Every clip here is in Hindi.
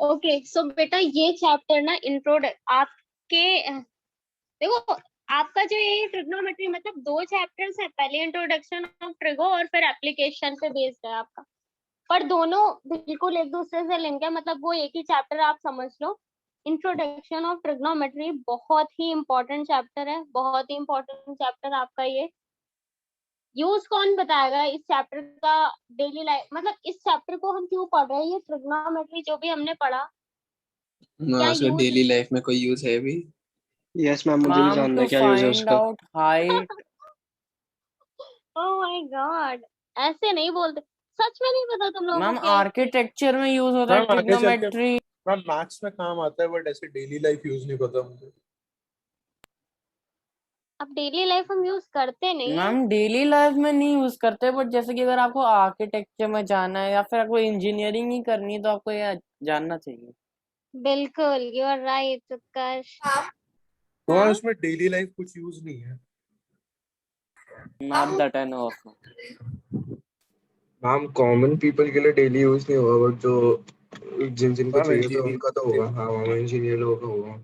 ओके सो बेटा ये चैप्टर ना आपके देखो, आपका जो ये ट्रिग्नोमेट्री मतलब दो चैप्टर्स है, पहले इंट्रोडक्शन ऑफ ट्रिगो और फिर एप्लीकेशन पे बेस्ड है आपका। पर दोनों बिल्कुल एक दूसरे से लिंक है, मतलब वो एक ही चैप्टर आप समझ लो। इंट्रोडक्शन ऑफ ट्रिग्नोमेट्री बहुत ही इंपॉर्टेंट चैप्टर है, बहुत ही इंपॉर्टेंट चैप्टर आपका ये। यूज कौन बताएगा इस चैप्टर का डेली लाइफ, मतलब इस चैप्टर को हम क्यों पढ़ रहे हैं, ये ट्रिग्नोमेट्री जो भी हमने पढ़ा क्या उसका यूज डेली लाइफ में कोई यूज है भी? यस मैम, मुझे भी मैम जानना टू है क्या यूज है फाइंड उसका। Out height. Oh my God, ऐसे नहीं बोलते। सच में नहीं पता तुम लोगों को मैम क्या है? आर्किटेक्चर में यूज होता है मैम आगे चल के ट्रिग्नोमेट्री। मैम मैथ्स में काम आता है, बट ऐसे डेली लाइफ यूज नहीं पता मुझे। अब डेली लाइफ हम यूज करते नहीं है। मैम डेली लाइफ में नहीं यूज करते, बट जैसे कि अगर आपको आर्किटेक्चर में जाना है या फिर आपको इंजीनियरिंग ही करनी है तो आपको ये जानना चाहिए। बिल्कुल, यू आर राइट उत्कर्ष। तो हाँ इसमें डेली लाइफ कुछ यूज नहीं है। Not that I know of. Ma'am common people के लिए डेली यूज नहीं होगा, बट जो जिन जिनको मैम चाहिए तो उनका तो होगा। इंजीनियरिंग। हाँ मैम, इंजीनियर लोगों का होगा।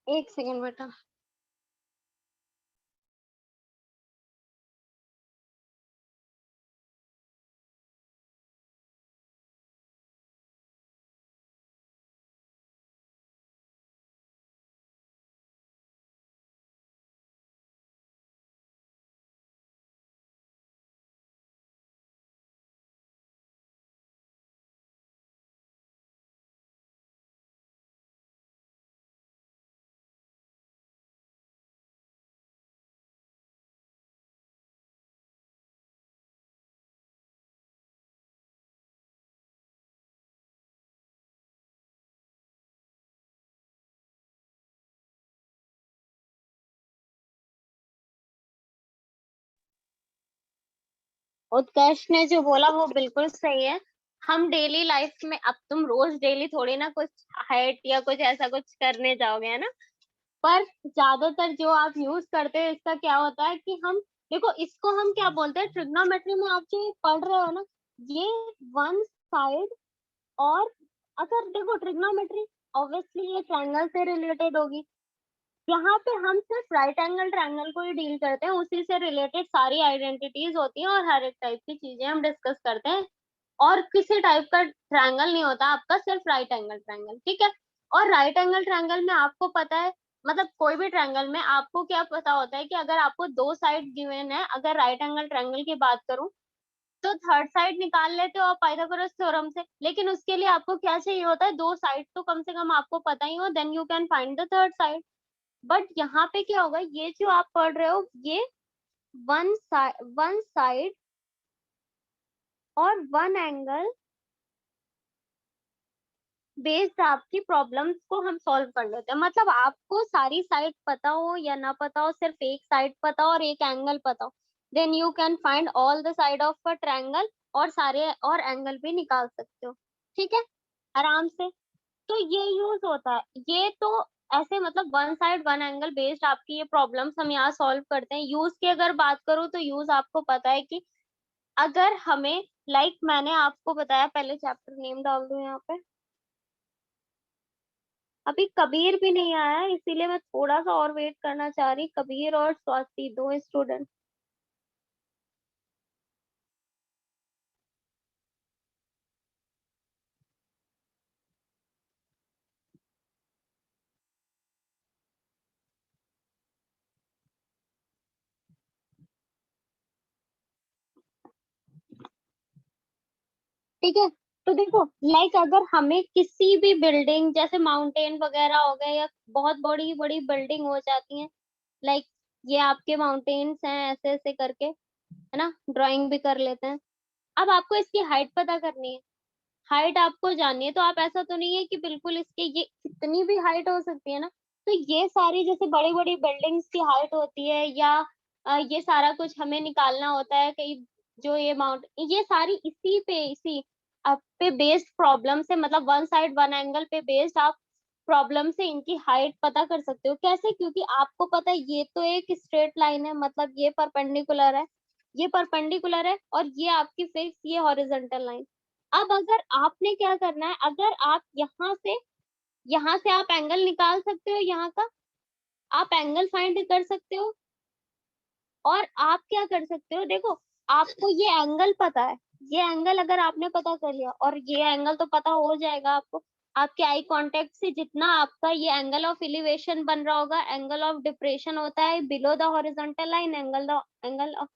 एक सेकंड बेटा। उत्कर्ष ने जो बोला वो बिल्कुल सही है। हम डेली लाइफ में, अब तुम रोज डेली थोड़ी ना कुछ हाइट या कुछ ऐसा कुछ करने जाओगे, है ना। पर ज्यादातर जो आप यूज करते हैं इसका क्या होता है कि हम, देखो इसको हम क्या बोलते हैं, ट्रिग्नोमेट्री में आप जो पढ़ रहे हो ना, ये वन साइड। और अगर देखो ट्रिग्नोमेट्री ऑब्वियसली ये ट्रायंगल से रिलेटेड होगी। यहाँ पे हम सिर्फ राइट एंगल ट्रायंगल को ही डील करते हैं, उसी से रिलेटेड सारी आइडेंटिटीज होती हैं और हर एक टाइप की चीजें हम डिस्कस करते हैं। और किसी टाइप का ट्रायंगल नहीं होता आपका, सिर्फ राइट एंगल ट्रायंगल, ठीक है। और राइट एंगल ट्रायंगल में आपको पता है, मतलब कोई भी ट्रायंगल में आपको क्या पता होता है कि अगर आपको दो साइड गिवन है, अगर राइट एंगल ट्रायंगल की बात करूं तो थर्ड साइड निकाल लेते हो आप पाइथागोरस थ्योरम से। लेकिन उसके लिए आपको क्या चाहिए होता है, दो साइड तो कम से कम आपको पता ही हो, then you can find the third side. But यहाँ पे क्या होगा, ये जो आप पढ़ रहे हो ये वन साइड और वन एंगल बेस्ड आपकी प्रॉब्लम्स को हम सॉल्व कर लेते हैं। मतलब आपको सारी साइड पता हो या ना पता हो, सिर्फ एक साइड पता हो और एक एंगल पता हो, then you can find all the side of a triangle और सारे और एंगल भी निकाल सकते हो, ठीक है, आराम से। तो ये यूज होता है, ये तो ऐसे मतलब one side one angle based आपकी ये प्रॉब्लम्स हम यहाँ सॉल्व करते हैं। यूज की अगर बात करूँ तो यूज आपको पता है कि अगर हमें, मैंने आपको बताया, पहले चैप्टर नेम डाल दूं यहाँ पे। अभी कबीर भी नहीं आया है, इसीलिए मैं थोड़ा सा और वेट करना चाह रही, कबीर और स्वाति दो स्टूडेंट। ठीक है, तो देखो अगर हमें किसी भी बिल्डिंग जैसे माउंटेन वगैरह हो गए या बहुत बड़ी बड़ी बिल्डिंग हो जाती है, लाइक ये आपके माउंटेन्स हैं ऐसे ऐसे करके, है ना, ड्राइंग भी कर लेते हैं। अब आपको इसकी हाइट पता करनी है, हाइट आपको जाननी है, तो आप ऐसा तो नहीं है कि बिल्कुल इसके ये कितनी भी हाइट हो सकती है ना। तो ये सारी जैसे बड़ी बड़ी बिल्डिंग्स की हाइट होती है या ये सारा कुछ हमें निकालना होता है कहीं, जो ये माउंट, ये सारी इसी पे इसी आप पे बेस्ड प्रॉब्लम से, मतलब वन साइड वन एंगल पे बेस्ड आप प्रॉब्लम से इनकी हाइट पता कर सकते हो। कैसे? क्योंकि आपको पता है ये तो एक स्ट्रेट लाइन है, मतलब ये परपेंडिकुलर है, ये परपेंडिकुलर है, और ये आपकी फिक्स, ये हॉरिजॉन्टल लाइन। अब अगर आपने क्या करना है, अगर आप यहाँ से आप एंगल निकाल सकते हो, यहाँ का आप एंगल फाइंड कर सकते हो, और आप क्या कर सकते हो, देखो आपको ये एंगल पता है, ये एंगल अगर आपने पता कर लिया, और ये एंगल तो पता हो जाएगा आपको, आपके आई कांटेक्ट से जितना आपका ये एंगल ऑफ एलिवेशन बन रहा होगा, एंगल ऑफ डिप्रेशन होता है below the horizontal line, angle of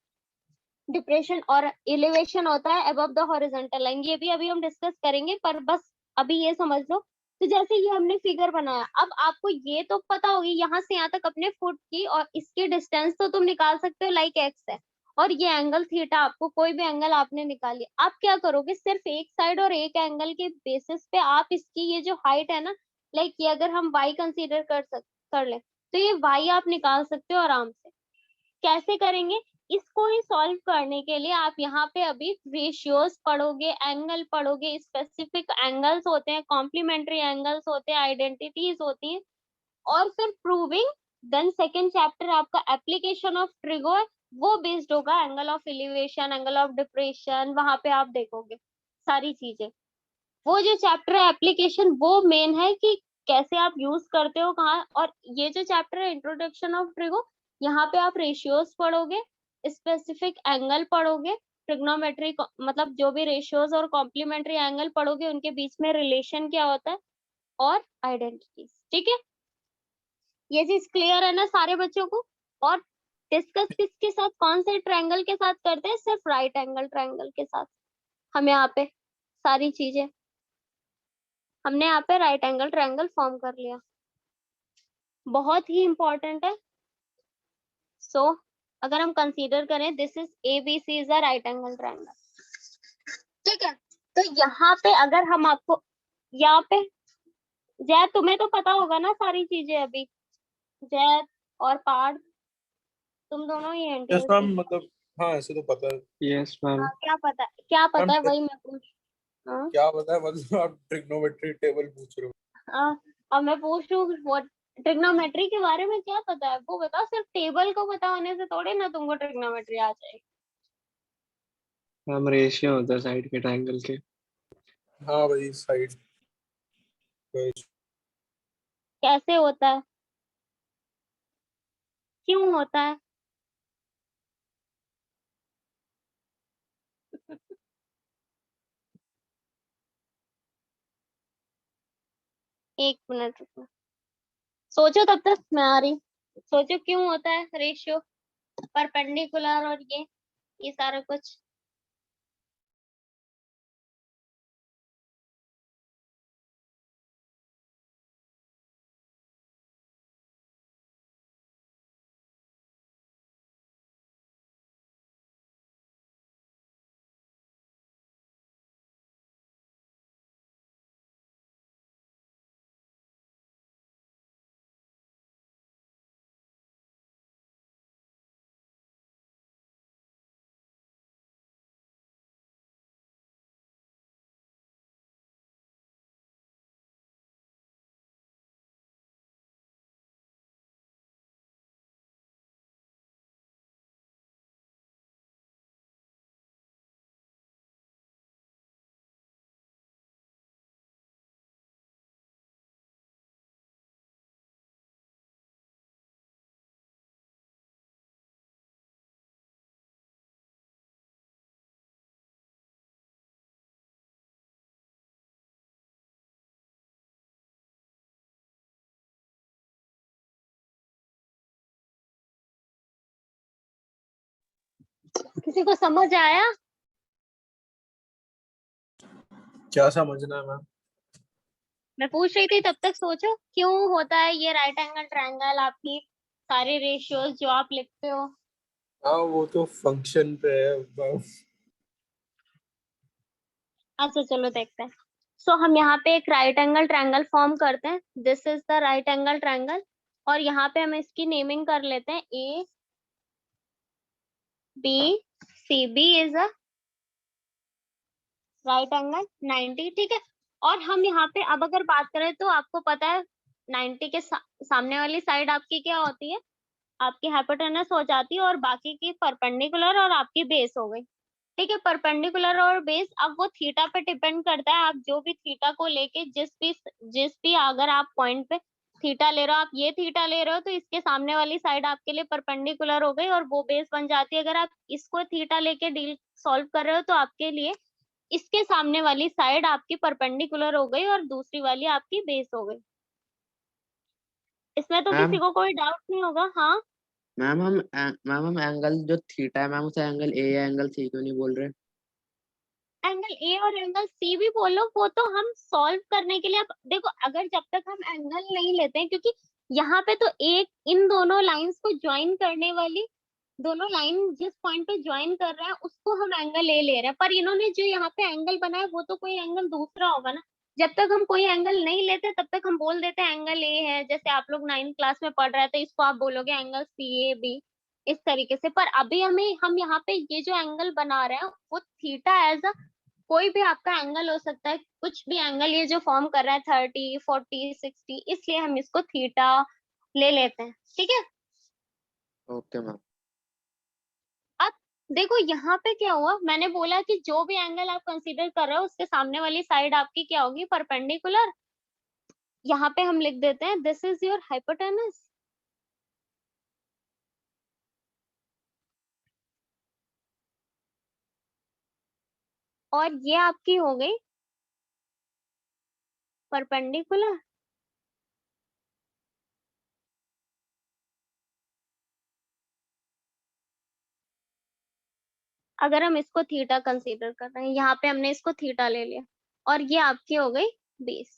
depression और एलिवेशन होता है अबव द हॉरिजॉन्टल लाइन। ये भी अभी हम डिस्कस करेंगे, पर बस अभी ये समझ लो। तो जैसे ये हमने फिगर बनाया, अब आपको ये तो पता होगी यहाँ से यहाँ तक अपने फुट की, और इसकी डिस्टेंस तो तुम निकाल सकते हो, लाइक एक्स है, और ये एंगल थीटा, आपको कोई भी एंगल आपने निकाली। आप क्या करोगे, सिर्फ एक साइड और एक एंगल के बेसिस पे आप इसकी ये जो हाइट है ना, लाइक ये अगर हम वाई कंसीडर कर ले, तो ये वाई आप निकाल सकते हो आराम से। कैसे करेंगे इसको? ही सॉल्व करने के लिए आप यहाँ पे अभी रेशियोज पढ़ोगे, एंगल पढ़ोगे, स्पेसिफिक एंगल्स होते हैं, कॉम्प्लीमेंट्री एंगल्स होते हैं, आइडेंटिटीज होती हैं, और फिर प्रूविंग। देन सेकेंड चैप्टर आपका एप्लीकेशन ऑफ ट्रिगो है, वो बेस्ड होगा angle of elevation, angle of depression, वहां पे आप देखोगे सारी चीजें। वो जो चैप्टर है एप्लीकेशन, वो मेन है कि कैसे आप यूज करते हो कहाँ। और ये जो चैप्टर है इंट्रोडक्शन ऑफ ट्रिगो, यहाँ पे आप रेशियोज पढ़ोगे, स्पेसिफिक एंगल पढ़ोगे, ट्रिग्नोमेट्री मतलब जो भी रेशियोज और कॉम्प्लीमेंट्री एंगल पढ़ोगे, उनके बीच में रिलेशन क्या होता है, और आइडेंटिटीज। ठीक है, ये चीज क्लियर है ना सारे बच्चों को? और डिस्कस किसके साथ, कौन से ट्रायंगल के साथ करते हैं? सिर्फ राइट एंगल ट्रायंगल के साथ। हम यहाँ पे सारी चीजें, हमने यहाँ पे राइट एंगल ट्रायंगल फॉर्म कर लिया, बहुत ही इंपॉर्टेंट है। सो अगर हम कंसीडर करें, this is A B C is a right angle triangle, ठीक है। तो यहाँ पे अगर हम आपको, यहाँ पे जय, तुम्हें तो पता होगा ना सारी चीजें अभी, जय और पार्थ, तुम दोनों ही यस मैम, एनटीओसी। मतलब हाँ ऐसे तो पता है यस मैम। हाँ, क्या पता, क्या पता मैम। है, वही मैं पूछ। हाँ क्या पता है, मतलब आप ट्रिग्नोमेट्री टेबल पूछ रहे हो? हाँ, अब मैं पूछ रही हूँ ट्रिग्नोमेट्री के बारे में क्या पता है वो बताओ। सिर्फ टेबल को पता होने से थोड़ी ना तुमको ट्रिग्नोमेट्री आ जाएगी। मैम रेशियो होता है साइड के ट्रायंगल के। हाँ भाई, साइड। कैसे होता है, क्यों होता है? एक मिनट रुको, सोचो तब तक, मैं आ रही। सोचो क्यों होता है रेशियो, परपेंडिकुलर, और ये सारा कुछ। किसी को समझ आया? क्या समझना है मैम? मैं पूछ रही थी, तब तक सोचो क्यों होता है ये राइट एंगल ट्रायंगल, आपकी सारे रेशियोज जो आप लिखते हो। हाँ वो तो फंक्शन पे है अच्छा चलो देखते हैं। सो हम यहाँ पे एक राइट एंगल ट्रायंगल फॉर्म करते हैं, this is the right angle triangle, और यहाँ पे हम इसकी नेमिंग कर लेते हैं A B C. B is a right angle 90, ठीक है। और हम यहाँ पे अब अगर बात करें तो आपको पता है 90 के सामने वाली साइड आपकी क्या होती है, आपकी हाइपोटेनस हो जाती है, और बाकी की परपेंडिकुलर और आपकी बेस हो गई, ठीक है। परपेंडिकुलर और बेस, अब वो थीटा पे डिपेंड करता है, आप जो भी थीटा को लेके जिस भी अगर आप पॉइंट पे थीटा ले रहे हो, आप ये थीटा ले रहे हो तो इसके सामने वाली साइड आपके लिए परपेंडिकुलर हो गई और वो बेस बन जाती है। अगर आप इसको थीटा लेके डील सॉल्व कर रहे हो तो आपके लिए इसके सामने वाली साइड आपकी परपेंडिकुलर हो गई और दूसरी वाली आपकी बेस हो गई। इसमें तो मैम किसी को कोई डाउट नहीं होगा। हाँ, मैम हम एंगल जो थीटा है मैम उसे एंगल ए या एंगल सी क्यों नहीं बोल रहे? एंगल ए और एंगल सी भी बोलो, वो तो हम सॉल्व करने के लिए, अब देखो अगर जब तक हम एंगल नहीं लेते हैं, क्योंकि यहाँ पे तो एक इन दोनों लाइंस को ज्वाइन करने वाली, दोनों लाइन जिस पॉइंट पे ज्वाइन कर रहे हैं उसको हम एंगल ए ले रहे हैं, पर इन्होंने जो यहाँ पे एंगल बनाया वो तो कोई एंगल दूसरा होगा ना। जब तक हम कोई एंगल नहीं लेते तब तक हम बोल देते हैं एंगल ए है, जैसे आप लोग 9th क्लास में पढ़ रहे थे, इसको आप बोलोगे एंगल सी ए बी, इस तरीके से। पर अभी हम यहाँ पे ये जो एंगल बना रहे हैं वो थीटा एज अ, कोई भी आपका एंगल हो सकता है, कुछ भी एंगल ये जो फॉर्म कर रहा है 30 40 60, इसलिए हम इसको थीटा ले लेते हैं, ठीक है। Okay ma'am. अब देखो यहाँ पे क्या हुआ, मैंने बोला कि जो भी एंगल आप कंसीडर कर रहे हो उसके सामने वाली साइड आपकी क्या होगी, परपेंडिकुलर। यहाँ पे हम लिख देते हैं दिस इज योर हाइपोटेनस, और ये आपकी हो गई परपेंडिकुलर। अगर हम इसको थीटा कंसीडर कर रहे हैं, यहाँ पे हमने इसको थीटा ले लिया, और ये आपकी हो गई बेस।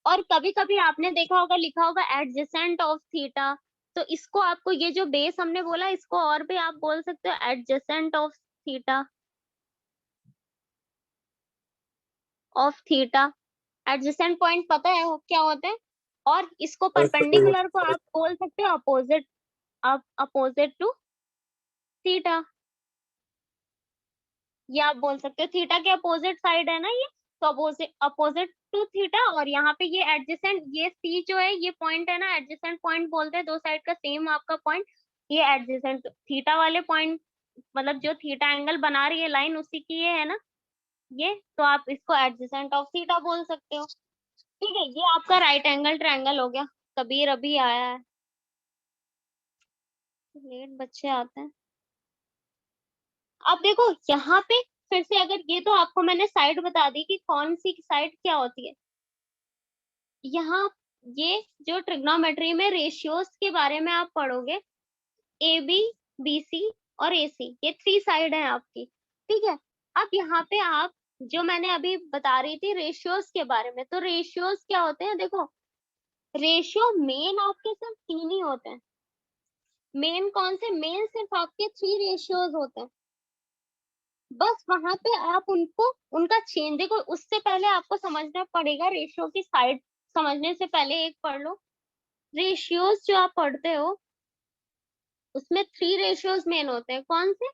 और कभी कभी आपने देखा होगा, लिखा होगा एडजेसेंट ऑफ थीटा, तो इसको आपको ये जो बेस हमने बोला इसको और भी आप बोल सकते हो adjacent of theta, of theta. Adjacent point पता है क्या होते हैं, और इसको परपेंडिकुलर को आप बोल सकते हो अपोजिट, अपोजिट टू थीटा, ये आप बोल सकते हो। थीटा के अपोजिट साइड है ना ये, तो अपोजिट अपोजिट टू थीटा, और यहाँ पे ये एडजेसेंट, ये सी जो है ये पॉइंट है ना, एडजेसेंट पॉइंट बोलते हैं दो साइड का सेम आपका पॉइंट, ये एडजेसेंट थीटा वाले पॉइंट, मतलब जो थीटा एंगल बना रही है लाइन उसी की ये है ना, ये तो आप इसको एडजेसेंट ऑफ थीटा बोल सकते हो, ठीक है। ये आपका राइट एंगल ट्रायंगल हो गया। कबीर अभी आया है, लेट बच्चे आते हैं। अब देखो यहाँ पे फिर से, अगर ये तो आपको मैंने साइड बता दी कि कौन सी साइड क्या होती है। यहाँ ये जो ट्रिग्नोमेट्री में रेशियोज के बारे में आप पढ़ोगे, ए बी, बी सी और ए सी, ये 3 साइड है आपकी, ठीक है। अब यहाँ पे आप, जो मैंने अभी बता रही थी रेशियोज के बारे में, तो रेशियोज क्या होते हैं, देखो रेशियो मेन आपके सिर्फ 3 ही होते हैं। मेन कौन से, मेन सिर्फ आपके 3 रेशियोज होते हैं, बस वहां पे आप उनको, उनका चेंज देखो। उससे पहले आपको समझना पड़ेगा रेशियो की साइड, समझने से पहले एक पढ़ लो। रेशियोज जो आप पढ़ते हो उसमें 3 रेशियोज मेन होते हैं, कौन से,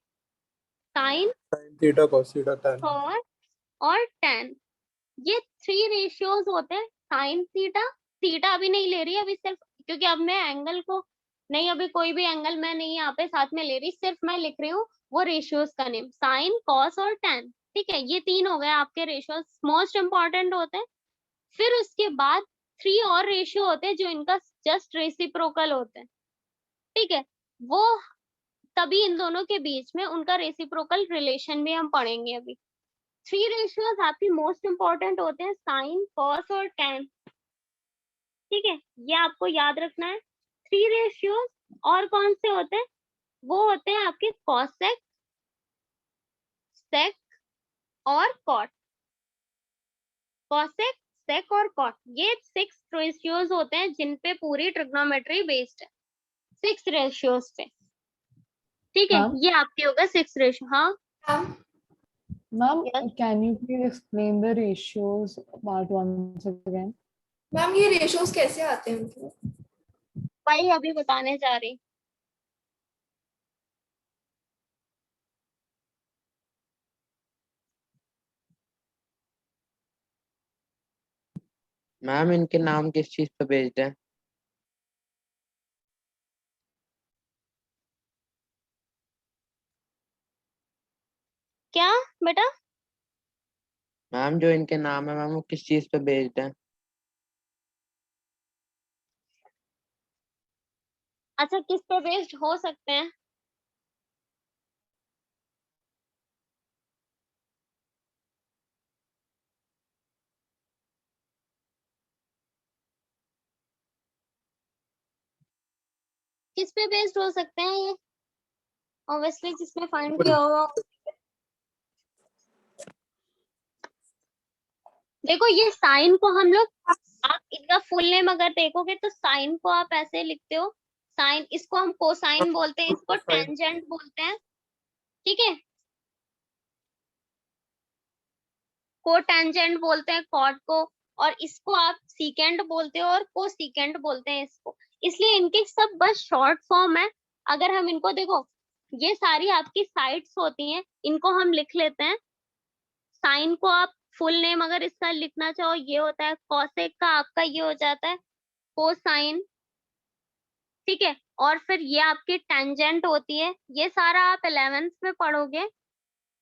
sine, sin theta cos theta tan। Cos और tan, ये 3 रेशियोज होते हैं। साइन थीटा, थीटा अभी नहीं ले रही अभी सिर्फ, क्योंकि अब मैं एंगल को नहीं, अभी कोई भी एंगल मैं नहीं यहाँ पे साथ में ले रही, सिर्फ मैं लिख रही हूँ वो रेशियोज का नेम, साइन कॉस और tan, ठीक है। ये 3 हो गए आपके रेशियोज, मोस्ट इंपॉर्टेंट होते हैं। फिर उसके बाद 3 और रेशियो होते हैं जो इनका जस्ट रेसिप्रोकल होते हैं, ठीक है। वो तभी इन दोनों के बीच में उनका रेसिप्रोकल रिलेशन भी हम पढ़ेंगे अभी। 3 रेशियोज आपकी मोस्ट इंपॉर्टेंट होते हैं, साइन कॉस और tan, ठीक है। ये आपको याद रखना है। 3 रेशियोज और कौन से होते हैं, वो होते हैं आपके कॉसेक, सेक और कॉट। कॉसेक, सेक और कॉट, ये 6 रेशियोज होते हैं जिन पे पूरी ट्रिग्नोमेट्री बेस्ड है, 6 रेशियोज पे, ठीक है। मैम ये आपके होगा 6 रेशियो। हाँ, ma'am yes can you please explain the ratios part once again? Ma'am ये रेशियोज कैसे आते हैं मतलब? भाई अभी बताने जा रही। मैम इनके नाम किस चीज पे बेस्ड है? क्या बेटा? मैम जो इनके नाम है मैम वो किस चीज पे बेस्ड है? अच्छा, किस पे बेस्ड हो सकते हैं? किस पे बेस्ड हो सकते हैं ये? ऑब्वियसली जिसने फाइंड किया होगा। देखो ये साइन को हम लोग, आप इनका फुल नेम अगर देखोगे तो साइन को आप ऐसे लिखते हो। साइन, इसको हम कोसाइन बोलते हैं, इसको टेंजेंट बोलते हैं। ठीक है, को टेंजेंट बोलते हैं कॉट को, और इसको आप सीकेंड बोलते हो और को सीकेंड बोलते हैं इसको। इसलिए इनके सब बस शॉर्ट फॉर्म है। अगर हम इनको देखो, ये सारी आपकी साइड्स होती हैं, इनको हम लिख लेते हैं। साइन को आप फुल नेम अगर इसका लिखना चाहो, ये होता है कॉसेक का, आपका ये हो जाता है कोसाइन। ठीक है, और फिर ये आपकी टेंजेंट होती है, ये सारा आप 11th में पढ़ोगे।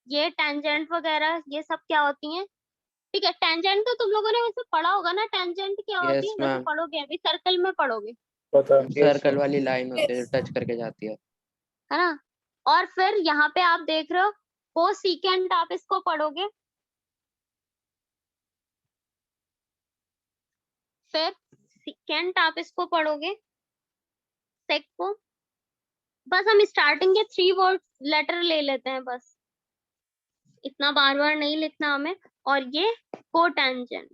ये टेंजेंट वगैरह ये सब क्या होती हैं। ठीक है, टेंजेंट तो तुम लोगों ने वैसे पढ़ा होगा ना, टेंजेंट क्या होती यस है, वैसे मैम, पढ़ोगे अभी सर्कल में पढ़ोगे, पता है। सर्कल वाली लाइन होती है Yes. जो टच करके जाती है। है ना। और फिर यहाँ पे आप देख रहे हो को सीकेंट, आप इसको पढ़ोगे। फिर सीकेंट आप इसको पढ़ोगे, सेक को। बस हम स्टार्टिंग के 3 वर्ड लेटर ले लेते हैं बस, इतना बार बार नहीं लिखना हमें। और ये कोटेंजेंट,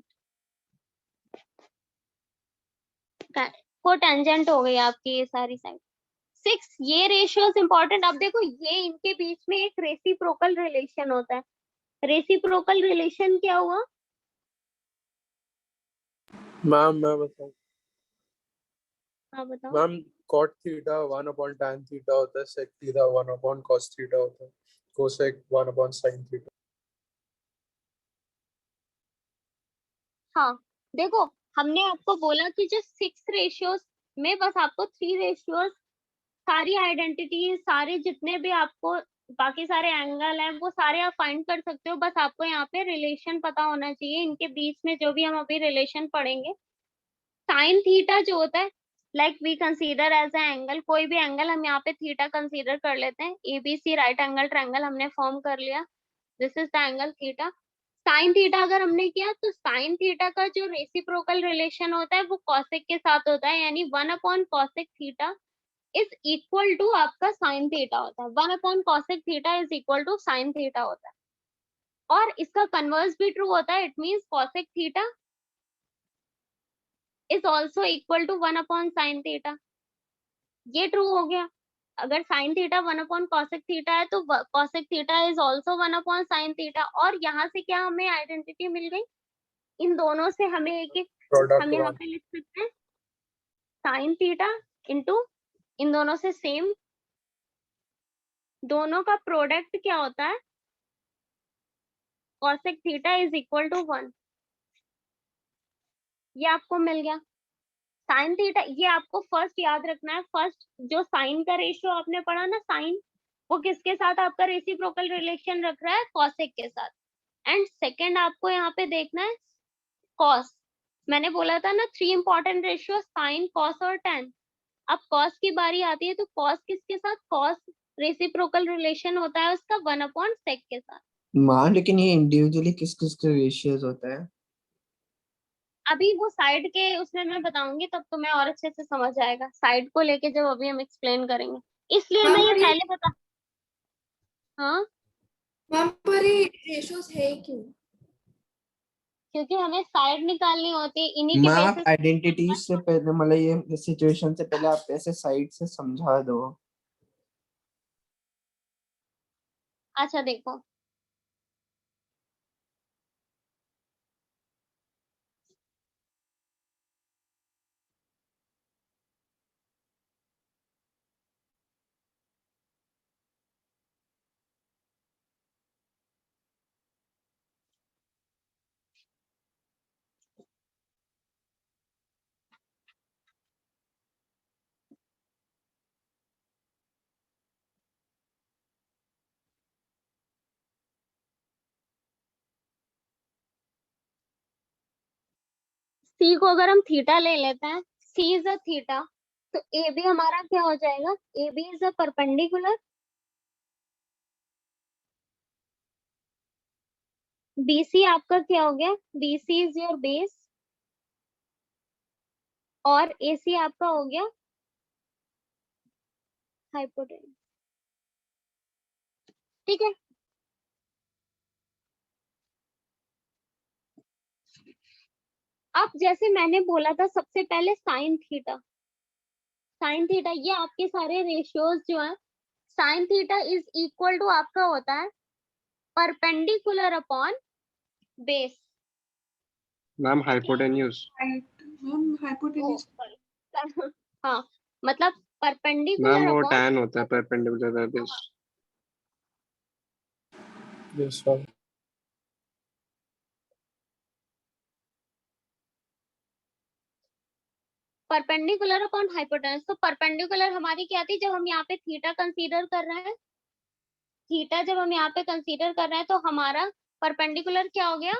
कोटेंजेंट हो गई आपकी ये सारी साइड। 6 ये रेशियोज इंपॉर्टेंट। अब देखो ये इनके बीच में एक रेसिप्रोकल रिलेशन होता है। रेसिप्रोकल रिलेशन क्या हुआ? मैम मैं बताऊं? हाँ बताओ। Ma'am cot theta 1 upon tan theta होता है, sec theta 1 upon cos theta होता है, cosec 1 upon sin थीटा। हाँ देखो, हमने आपको बोला कि जो 6 रेशियोज में बस आपको 3 रेशियोज, सारी आइडेंटिटी, सारे जितने भी आपको बाकी सारे एंगल हैं वो सारे आप फाइंड कर सकते हो। बस आपको यहाँ पे रिलेशन पता होना चाहिए इनके बीच में, जो भी हम अभी रिलेशन पढ़ेंगे। साइन थीटा जो होता है, like we consider as a angle, कोई भी एंगल हम यहाँ पे थीटा कंसीडर कर लेते हैं। एबीसी राइट एंगल ट्रायंगल हमने फॉर्म कर लिया, this is the angle theta. Sine theta अगर हमने किया तो साइन थीटा का जो रेसिप्रोकल रिलेशन होता है वो कॉसेक के साथ होता है, यानी 1 upon cosec theta is equal to आपका साइन थीटा होता है। 1 upon cosec theta is equal to sine theta होता है। और इसका कन्वर्स भी ट्रू होता है, it means cosec theta is also equal to 1 upon sine theta. ये ट्रू हो गया। अगर sine theta 1 upon cosec theta है तो cosec theta is also 1 upon sine theta. और यहाँ से क्या हमें आइडेंटिटी मिल गई, इन दोनों से हमें एक एक, प्रोडक्ट हम यहाँ 1। पे लिख सकते हैं साइन थीटा इंटू, इन दोनों से सेम, दोनों का प्रोडक्ट क्या होता है, cosec theta is equal to 1। ये आपको मिल गया। साइन थीटा, ये आपको फर्स्ट याद रखना है। फर्स्ट जो साइन का रेशियो आपने पढ़ा ना, साइन वो किसके साथ आपका रेसिप्रोकल रिलेशन रख रहा है, कॉसेक के साथ। एंड सेकंड आपको यहाँ पे देखना है कॉस। मैंने बोला था ना 3 इंपॉर्टेंट रेशियो, साइन कॉस और टेन। अब कॉस की बारी आती है तो कॉस किसके साथ, कॉस रेसिप्रोकल रिलेशन होता है उसका 1 अपॉन सेक के साथ। मान लेकिन ये इंडिविजुअली किस किस के रेशियोज होता है? अभी वो साइड के उसमें मैं बताऊंगी, तब तुम्हें और अच्छे से समझ आएगा साइड को लेके, जब अभी हम एक्सप्लेन करेंगे। इसलिए मैं मैम ये पर ये पहले बता, हाँ मैम पर ये रेशियोज है क्यों? क्योंकि हमें साइड निकालनी होती है, इन्हीं के मैम आप बेसिस। आइडेंटिटी से पहले मतलब ये सिचुएशन से पहले आप ऐसे साइड से समझा दो। अच्छा देखो, सी को अगर हम थीटा ले लेते हैं, सी इज अ थीटा, तो ए बी हमारा क्या हो जाएगा, A B is a perpendicular, B C आपका क्या हो गया, B C is your base, और ए सी आपका हो गया हाइपोटेन्यूज। ठीक है, अब जैसे मैंने बोला था सबसे पहले साइन थीटा, साइन थीटा ये आपके सारे रेशियोज जो है, sine theta is equal to आपका होता है perpendicular upon base. Ma'am hypotenuse. Ma'am hypotenuse हाँ, मतलब मैम परपेंडिकुलर वो अपॉन, tan होता है perpendicular base. Yes, sir. Perpendicular upon hypotenuse. तो परपेंडिकुलर हमारी क्या थी, जब हम यहाँ पे थीटा कंसीडर कर रहे हैं, थीटा जब हम यहाँ पे कंसीडर कर रहे हैं तो हमारा परपेंडिकुलर क्या हो गया,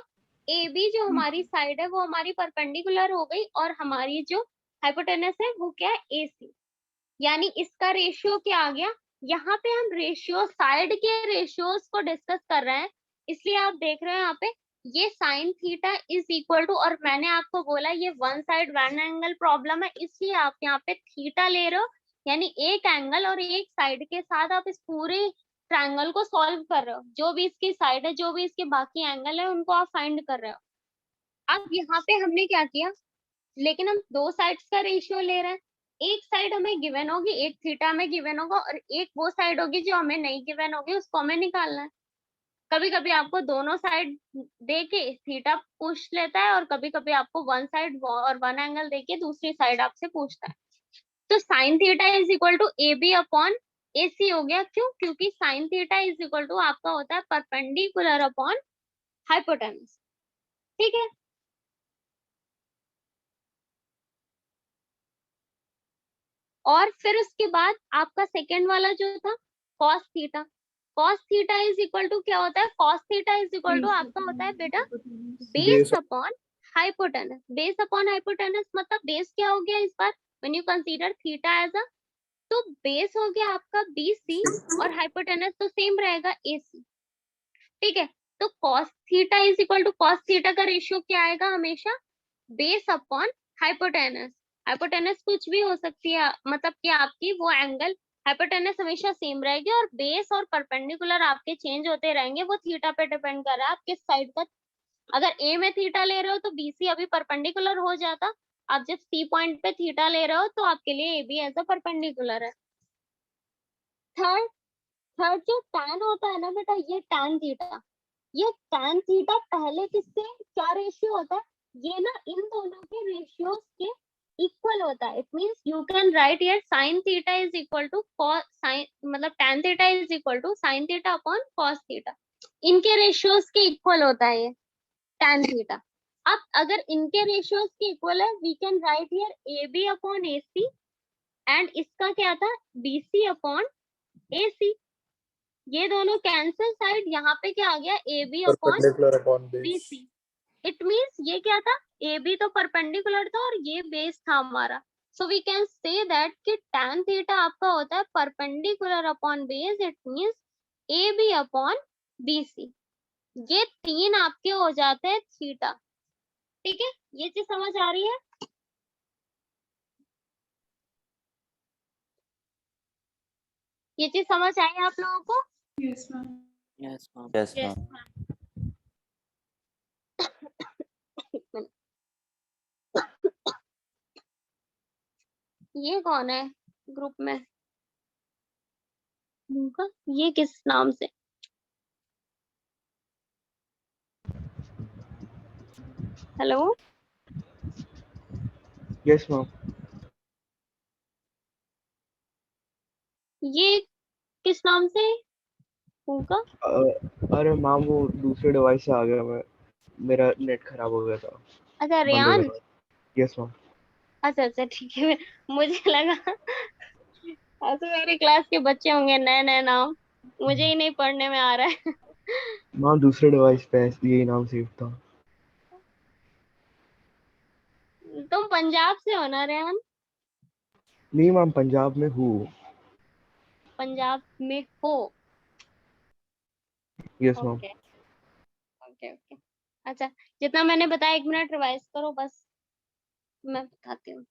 ए बी जो हमारी साइड है वो हमारी परपेंडिकुलर हो गई, और हमारी जो हाइपोटेनस है वो क्या है, ए सी। यानी इसका रेशियो क्या आ गया, यहाँ पे हम रेशियो साइड के रेशियोज को डिस्कस कर रहे हैं, इसलिए आप देख रहे हैं यहाँ पे ये sine theta is equal to, और मैंने आपको बोला ये one side one angle problem है, इसलिए आप यहाँ पे थीटा ले रहे हो, यानी एक एंगल और एक साइड के साथ आप इस पूरे ट्रायंगल को सॉल्व कर रहे हो, जो भी इसकी साइड है, जो भी इसके बाकी एंगल है, उनको आप फाइंड कर रहे हो। अब यहाँ पे हमने क्या किया, लेकिन हम दो साइड्स का रेशियो ले रहे हैं, एक साइड हमें गिवन होगी, एक थीटा हमें गिवन होगा, और एक वो साइड होगी जो हमें नहीं गिवन होगी, उसको हमें निकालना है। कभी कभी आपको दोनों साइड दे के थीटा पूछ लेता है, और कभी कभी आपको वन साइड और वन एंगल दे के दूसरी साइड आपसे पूछता है। तो sine theta is equal to A B upon A C हो गया, क्यों, क्योंकि sine theta is equal to आपका होता है परपेंडिकुलर अपॉन हाइपोटेनस। ठीक है, और फिर उसके बाद आपका सेकेंड वाला जो था cos theta, cos theta is equal to क्या होता है, cos theta is equal to आपका होता है बेटा base Base upon hypotenuse. Base upon hypotenuse मतलब बेस क्या हो गया इस बार, when you consider theta as A, तो बेस हो गया आपका BC, और हाइपोटेनस तो सेम रहेगा AC। ठीक है, तो cos theta is equal to cos theta का रेशियो क्या आएगा हमेशा, बेस अपॉन हाइपोटेनस। हाइपोटेनस कुछ भी हो सकती है, मतलब कि आपकी वो एंगल, हाइपोटेनस हमेशा सेम रहेगी, और बेस और परपेंडिकुलर आपके चेंज होते रहेंगे, वो थीटा पे डिपेंड कर रहा है आप किस साइड का। अगर ए में थीटा ले रहे हो तो BC अभी परपेंडिकुलर हो जाता, आप जब C पॉइंट पे थीटा ले रहे हो तो आपके लिए AB एज अ परपेंडिकुलर है। थर्ड, थर्ड जो tan होता है ना बेटा, ये tan थीटा, ये tan थीटा पहले किससे क्या रेशियो होता है, ये ना इन दोनों के रेशियोज के इक्वल होता है। It means you can write here sin theta is equal to sin, मतलब tan theta is equal to sin theta upon cos theta, इनके रेशियोज के इक्वल होता है ये tan थीटा। अब अगर इनके रेशियोज के इक्वल है, we can write here AB upon AC, and इसका क्या था BC अपॉन AC, ये दोनों कैंसिल, साइड यहाँ पे क्या आ गया AB upon perpendicular upon base. BC। It means ये क्या था, AB तो परपेंडिकुलर था और ये बेस था हमारा, so we can say that कि tan थीटा आपका होता है perpendicular upon base, it means AB upon BC। ये तीन आपके हो जाते हैं थीटा। ठीक है, ये चीज समझ आ रही है, ये चीज समझ आई आप लोगों को। Yes ma'am yes ma'am. Yes Yes, ma'am. ma'am. ये कौन है ग्रुप में, उनका ये किस नाम से, हेलो, यस मैम। ये किस नाम से उनका, अरे मैम वो दूसरे डिवाइस से आ गया मैं, मेरा नेट खराब हो गया था, अच्छा बंद हो रेयान, गया था। Yes ma'am. अच्छा अच्छा ठीक है, मुझे लगा ऐसे मेरी क्लास के बच्चे होंगे नए नए नाम, मुझे ही नहीं पढ़ने में आ रहा है। मैम दूसरे डिवाइस पे यही नाम सेव था। तुम पंजाब से हो ना रेहान? नहीं मैम, पंजाब में हूँ। पंजाब में हो? Yes ma'am. Okay okay okay. अच्छा, जितना मैंने बताया 1 मिनट रिवाइज करो बस, मैं बताती हूँ।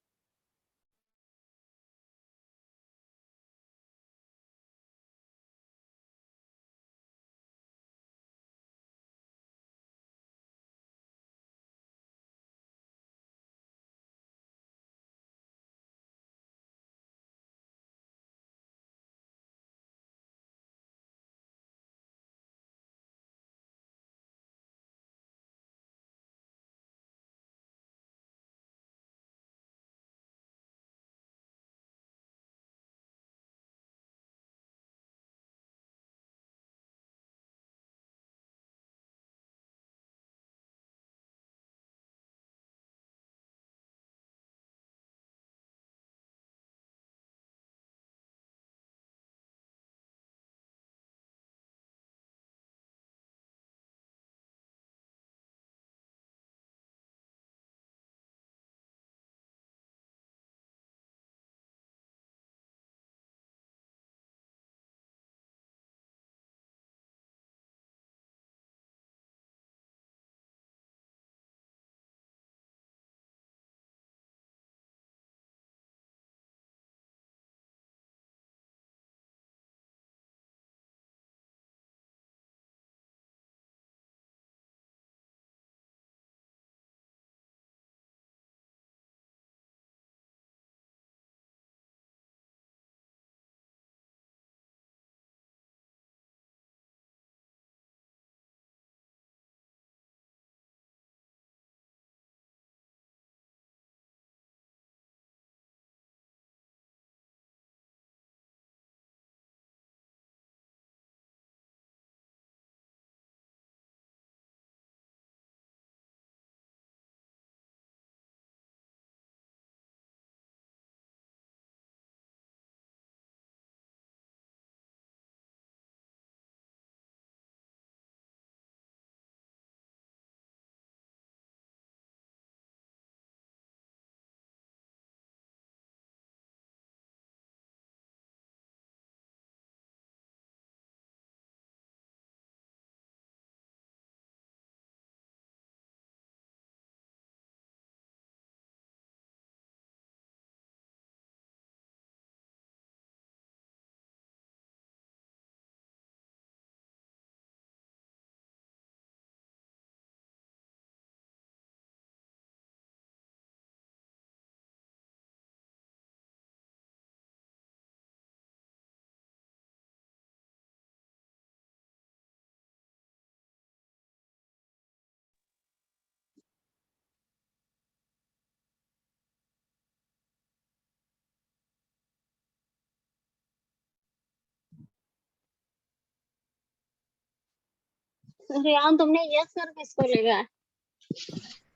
रेहान, तुमने यस सर किसको लिखा है?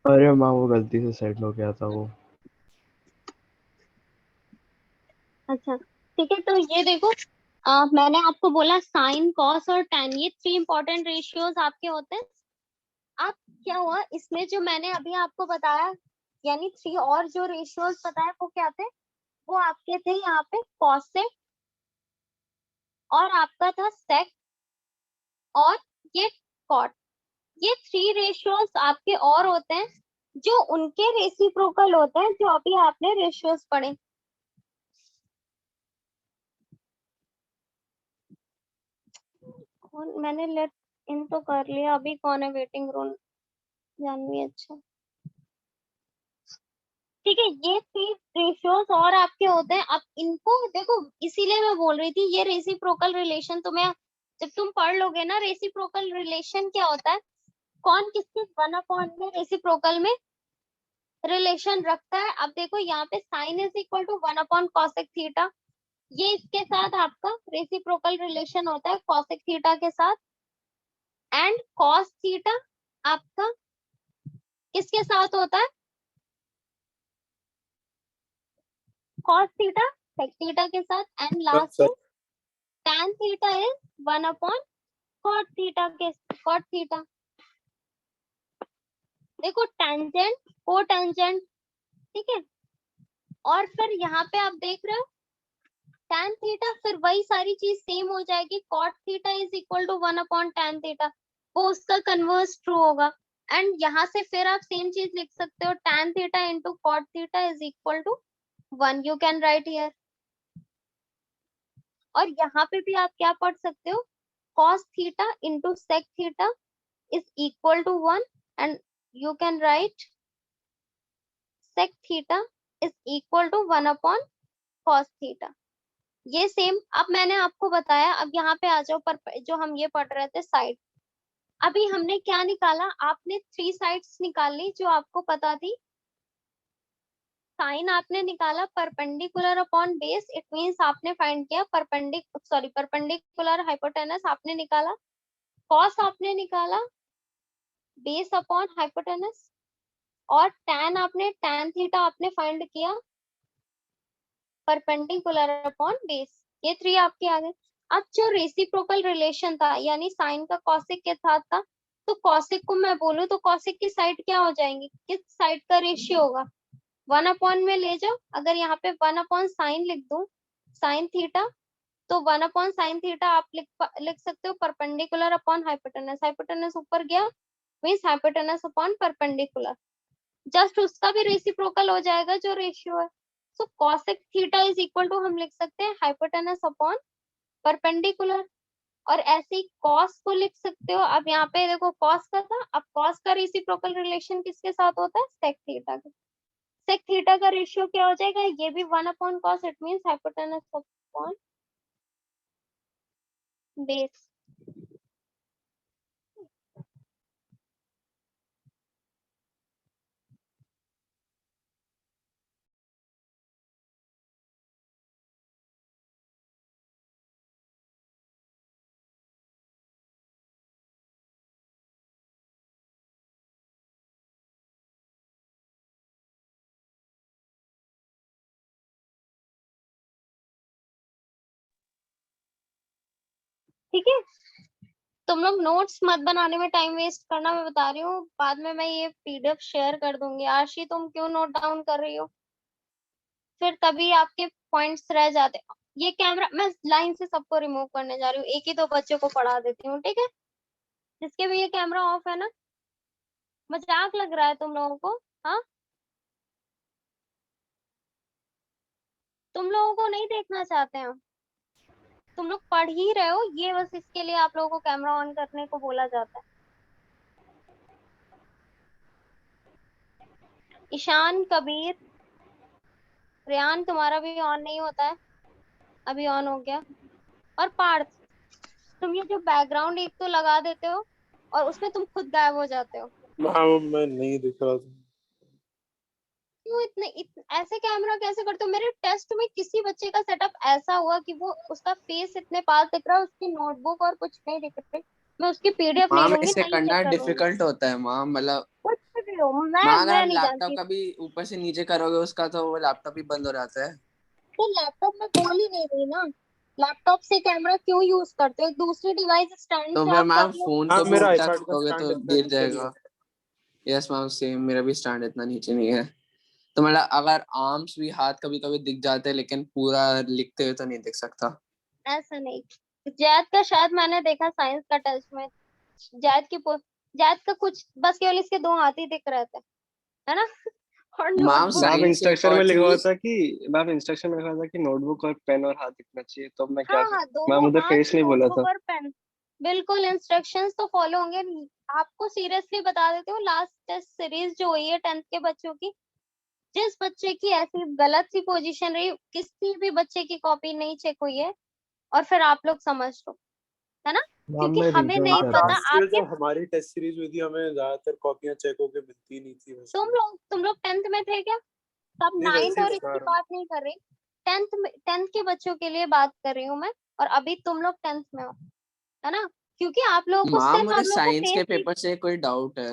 अरे मैम, वो गलती से सेट हो गया था वो। अच्छा ठीक है, तो ये देखो, मैंने आपको बोला साइन कॉस और tan, ये 3 इंपॉर्टेंट रेशियोज आपके होते हैं। अब क्या हुआ इसमें, जो मैंने अभी आपको बताया, यानी 3 और जो रेशियोज बताए वो क्या थे? वो आपके थे यहाँ पे कॉसेक, और आपका था सेक, और ये कॉट। ये 3 रेशियोज आपके और होते हैं, जो उनके रेसिप्रोकल होते हैं, जो अभी आपने रेशियोज पढ़े। और मैंने लेट इन तो कर लिया, अभी कौन है वेटिंग रूम? जानवी, अच्छा ठीक है। ये 3 रेशियोज और आपके होते हैं। अब इनको देखो, इसीलिए मैं बोल रही थी ये रेसिप्रोकल रिलेशन तुम्हें जब तुम पढ़ लोगे ना, रेसिप्रोकल रिलेशन क्या होता है, कौन किसके 1 अपॉन में रेसिप्रोकल में रिलेशन रखता है। अब देखो यहाँ पे sine is equal to 1/cosec theta, ये इसके साथ आपका रेसिप्रोकल रिलेशन होता है cosec थीटा के साथ। एंड cos थीटा आपका किसके साथ होता है? cos थीटा sec थीटा के साथ। एंड लास्ट सर है tan theta is 1/cot theta के cot थीटा। देखो टेंजेंट को टेंजेंट ठीक है। और फिर यहाँ पे आप देख रहे हो tan थीटा, फिर वही सारी चीज सेम हो जाएगी, cot theta is equal to 1/tan theta, वो उसका कन्वर्स ट्रू होगा। एंड यहाँ से फिर आप सेम चीज लिख सकते हो, tan theta into cot theta is equal to 1, you can write here. और यहाँ पे भी आप क्या पढ़ सकते हो, cos theta into sec theta is equal to 1 and you can write sec theta is equal to 1/cos theta. ये सेम अब मैंने आपको बताया। अब यहाँ पे आ जाओ, पर जो हम ये पढ़ रहे थे साइड, अभी हमने क्या निकाला, आपने 3 साइड्स निकाल ली जो आपको पता थी। साइन आपने निकाला perpendicular upon base, it means आपने फाइंड किया परपेंडिकुलर हाइपोटेनस आपने निकाला, कॉस आपने निकाला बेस अपॉन हाइपोटेनस, और tan आपने tan थीटा आपने फाइंड किया परपेंडिकुलर अपॉन बेस। ये 3 आपके आ गए। अब जो रेसिप्रोकल रिलेशन था, यानी साइन का कॉसिक के साथ था, तो कॉसिक को मैं बोलूं तो कॉसिक की साइड क्या हो जाएंगी, किस साइड का रेशियो होगा, 1 में ले जाओ। अगर यहाँ पे 1/sin लिख दूं sin थीटा, तो 1/sin थीटा आप लिख सकते हो परपेंडिकुलर अपॉन हाइपोटेनस, हाइपोटेनस ऊपर गया means hypotenuse upon perpendicular, just उसका भी रेसिप्रोकल हो जाएगा जो रेशियो है। So cosec theta is equal to हम लिख सकते हैं हाइपोटेनस अपॉन परपेंडिकुलर, और ऐसे ही कॉस को लिख सकते हो। अब यहाँ पे देखो कॉस का था, अब कॉस का रेसिप्रोकल रिलेशन किसके साथ होता है, सेक थीटा के। सेक थीटा का रेशियो क्या हो जाएगा, ये भी 1/cos, it means hypotenuse upon base. ठीक है, तुम लोग नोट्स मत बनाने में टाइम वेस्ट करना, मैं बता रही हूँ, बाद में मैं ये पीडीएफ शेयर कर दूंगी। आशी तुम क्यों नोट डाउन कर रही हो, फिर तभी आपके पॉइंट्स रह जाते। ये कैमरा मैं लाइन से सबको रिमूव करने जा रही हूँ, एक ही 2 बच्चों को पढ़ा देती हूँ, ठीक है। जिसके भी ये कैमरा ऑफ है ना, मजाक लग रहा है तुम लोगों को, हाँ तुम लोगों को नहीं देखना चाहते हैं, तुम लोग पढ़ ही रहे हो, ये बस इसके लिए आप लोगों को कैमरा ऑन करने को बोला जाता है। ईशान, कबीर, रियान तुम्हारा भी ऑन नहीं होता है, अभी ऑन हो गया। और पार्थ, तुम ये जो बैकग्राउंड एक तो लगा देते हो और उसमें तुम खुद गायब हो जाते हो, मैम मैं नहीं दिख रहा था। क्यों ऐसे कैमरा कैसे करते हो। मेरे टेस्ट में किसी बच्चे का सेटअप ऐसा हुआ कि वो उसका फेस इतने पास दिख रहा है, उसकी नोटबुक और कुछ नहीं दिख रही, मैं उसकी पीडीएफ नहीं मैम लूंगी, ऐसे नहीं चेक करना करूंगी। डिफिकल्ट होता है मैम, मतलब कुछ भी हो, मैम अगर मैं आप नहीं लैपटॉप जानती। का भी ऊपर से नीचे करोगे उसका, तो वो लैपटॉप ही बंद हो जाता है। तो लैपटॉप में बोल ही नहीं रही ना, लैपटॉप से कैमरा क्यों यूज करते हो, दूसरी डिवाइस स्टैंड तो से फिर आप मैम कर लो। फोन हाँ को भी मेरा उल्टा आईपैड का करोगे स्टैंड तो इतना गिर नीचे नहीं जाएगा। है। यस मैम सेम, मेरा भी स्टैंड इतना नीचे नहीं है। तो मतलब अगर आर्म्स भी हाथ कभी कभी दिख जाते हैं, लेकिन पूरा लिखते हुए तो नहीं दिख सकता। ऐसा नहीं, जैद का शायद मैंने देखा साइंस का टेस्ट में, जैद का कुछ बस केवल इसके 2 हाथ ही दिख रहे थे, है ना। और मैम नोटबुक, मैम साइंस की एक इंस्ट्रक्शन और में लिखा हुआ चीज, था कि मैम इंस्ट्रक्शन में लिखा हुआ था कि नोटबुक और पेन और हाथ दिखना चाहिए, तो अब मैं क्या हाँ करूं? हाँ, दोनों मैम उधर हाथ, फेस नहीं बोला नोटबुक था। और पेन, बिल्कुल इंस्ट्रक्शंस तो फॉलो होंगे। आपको सीरियसली बता देती हूँ, लास्ट टेस्ट सीरीज जो हुई है 10th के बच्चों की, जिस बच्चे की ऐसी गलत सी पोजीशन रही, किसी भी बच्चे की कॉपी नहीं चेक हुई है, और फिर आप लोग समझ लो, है ना, मैम क्योंकि मैं हमें रिजॉइन नहीं कर रहा हूँ। पता लास्ट ईयर आपके। जब हमारी टेस्ट सीरीज हुई थी हमें ज्यादातर कॉपियां चेक होके मिलती नहीं थी वैसे। तुम लोग 10th में थे क्या, तब नहीं 9th वैसे ही और बता इसकी रहा हूँ। बात नहीं कर रही, 10th के बच्चों के लिए बात कर रही हूँ मैं, और अभी तुम लोग 10th में हो, है ना, क्योंकि आप लोगों को मैम सिर्फ मुझे आप लोगों को साइंस के फेस। पेपर से कोई डाउट है।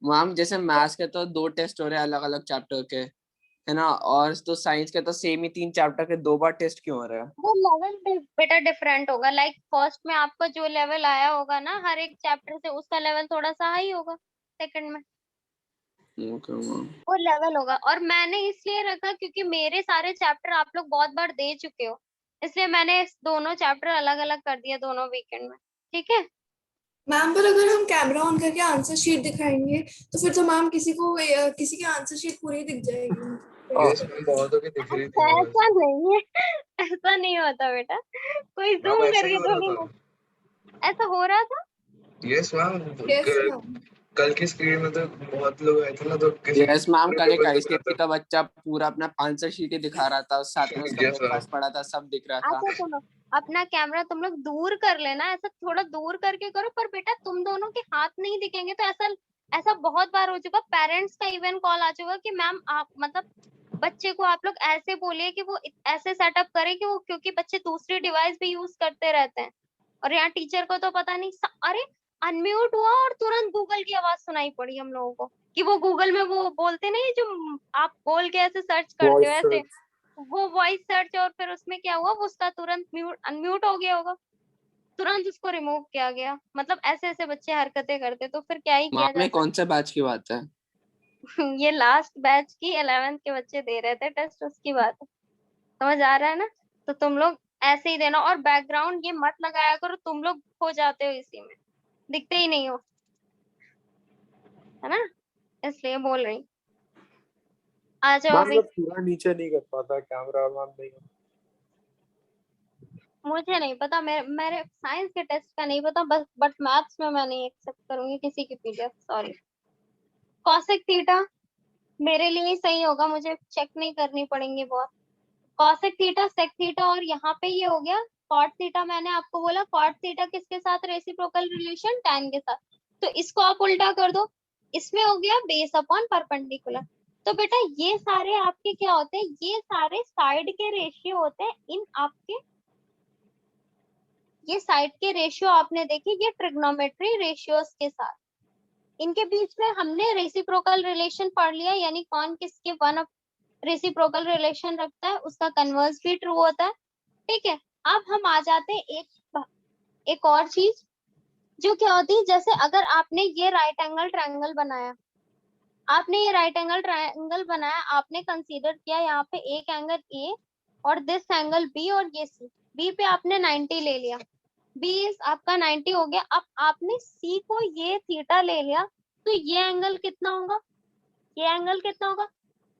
मैम जैसे मैथ्स के तो 2 टेस्ट हो रहे हैं अलग अलग चैप्टर के, है ना, और तो साइंस के तो सेम ही 3 चैप्टर के 2 बार टेस्ट क्यों हो रहे हैं? वो लेवल बेटा डिफरेंट होगा, लाइक फर्स्ट में आपका जो लेवल आया होगा ना हर एक चैप्टर से, उसका लेवल थोड़ा सा हाई होगा सेकंड में। Okay ma'am. वो लेवल होगा। और मैंने इसलिए रखा क्योंकि मेरे सारे चैप्टर आप लोग बहुत बार दे चुके हो, इसलिए मैंने इस दोनों चैप्टर अलग अलग कर दिए दोनों वीकेंड में। ठीक है मैम पर अगर हम कैमरा ऑन करके आंसर शीट दिखाएंगे तो फिर तो मैम किसी की आंसर शीट पूरी दिख जाएगी। यस मैम, बहुतों की दिख रही थी वो ऐसा वैसे। नहीं है, ऐसा नहीं होता बेटा, कोई मैम जूम ऐसा ही करके हो रहा थोड़ी ना, था। ऐसा हो रहा था। Yes ma'am, yes ma'am. कल की स्क्रीन में तो बहुत लोग आए थे ना, तो किसी यस मैम, पूरा कल एक पेपर दिख रहा आईसीएससी का बच्चा पूरा अपना आंसर शीट ही दिखा रहा था, साथ में था। उसका यस मैम। ब्रेकफास्ट पड़ा था, सब दिख रहा था। अच्छा सुनो, अपना कैमरा तुम लोग दूर कर लेना, ऐसा थोड़ा दूर करके करो, पर बेटा तुम दोनों के हाथ नहीं दिखेंगे तो ऐसा ऐसा बहुत बार हो चुका, पेरेंट्स का इवन कॉल आ चुका कि मैम आप मतलब बच्चे को आप लोग ऐसे बोलिए कि वो ऐसे सेटअप करे कि वो, क्योंकि बच्चे दूसरी डिवाइस भी यूज करते रहते हैं और यहाँ टीचर को तो पता नहीं अरे अनम्यूट हुआ और तुरंत गूगल की आवाज सुनाई पड़ी हम लोगों को कि वो गूगल में वो बोलते नहीं जो आप बोल के ऐसे सर्च करते हो वॉइस ऐसे, सर्च। वो वॉइस सर्च, और फिर उसमें क्या हुआ, वो उसका तुरंत अनम्यूट हो गया होगा, तुरंत उसको रिमूव किया गया। मतलब ऐसे ऐसे बच्चे हरकतें करते, तो फिर क्या ही किया मैम जा ये कौन से बैच की बात है? सकता। ये लास्ट बैच की 11th के बच्चे दे रहे थे टेस्ट, उसकी बात है, समझ आ रहा है ना। तो तुम लोग ऐसे ही देना, और बैकग्राउंड ये मत लगाया करो, तुम लोग खो जाते हो इसी में, दिखते ही नहीं हो, है ना, इसलिए बोल रही। आ जाओ मैम अभी। मैं पूरा नीचे नहीं कर पाता कैमरा, मैम नहीं। मुझे नहीं पता, मेरे साइंस के टेस्ट का नहीं पता बस, बट मैथ्स में मैं नहीं एक्सेप्ट करूंगी किसी की पीडीएफ, सॉरी। कॉसेक थीटा मेरे लिए ही सही होगा, मुझे चेक नहीं करनी पड़ेंगी बहुत। कॉसेक थीटा, सेक थीटा, और यहाँ पे ये हो गया कॉट थीटा। मैंने आपको बोला कॉट थीटा किसके साथ रेसिप्रोकल रिलेशन, tan के साथ, तो इसको आप उल्टा कर दो, इसमें हो गया बेस अपॉन परपेंडिकुलर। तो बेटा ये सारे आपके क्या होते हैं, ये सारे साइड के रेशियो होते हैं इन आपके, ये साइड के रेशियो आपने देखे, ये ट्रिग्नोमेट्री रेशियोज के साथ, इनके बीच में हमने रेसिप्रोकल रिलेशन पढ़ लिया, यानी कौन किसके वन रेसिप्रोकल रिलेशन रखता है उसका कन्वर्स भी ट्रू होता है। ठीक है, अब हम आ जाते हैं एक और चीज जो क्या होती है, जैसे अगर आपने ये राइट एंगल ट्रायंगल बनाया, आपने ये राइट एंगल ट्रायंगल बनाया, आपने कंसीडर किया यहाँ पे एक एंगल ए और दिस एंगल बी, और ये सी, बी पे आपने 90 ले लिया, बी आपका 90 हो गया। अब आपने सी को ये थीटा ले लिया, तो ये एंगल कितना होगा, ये एंगल कितना होगा,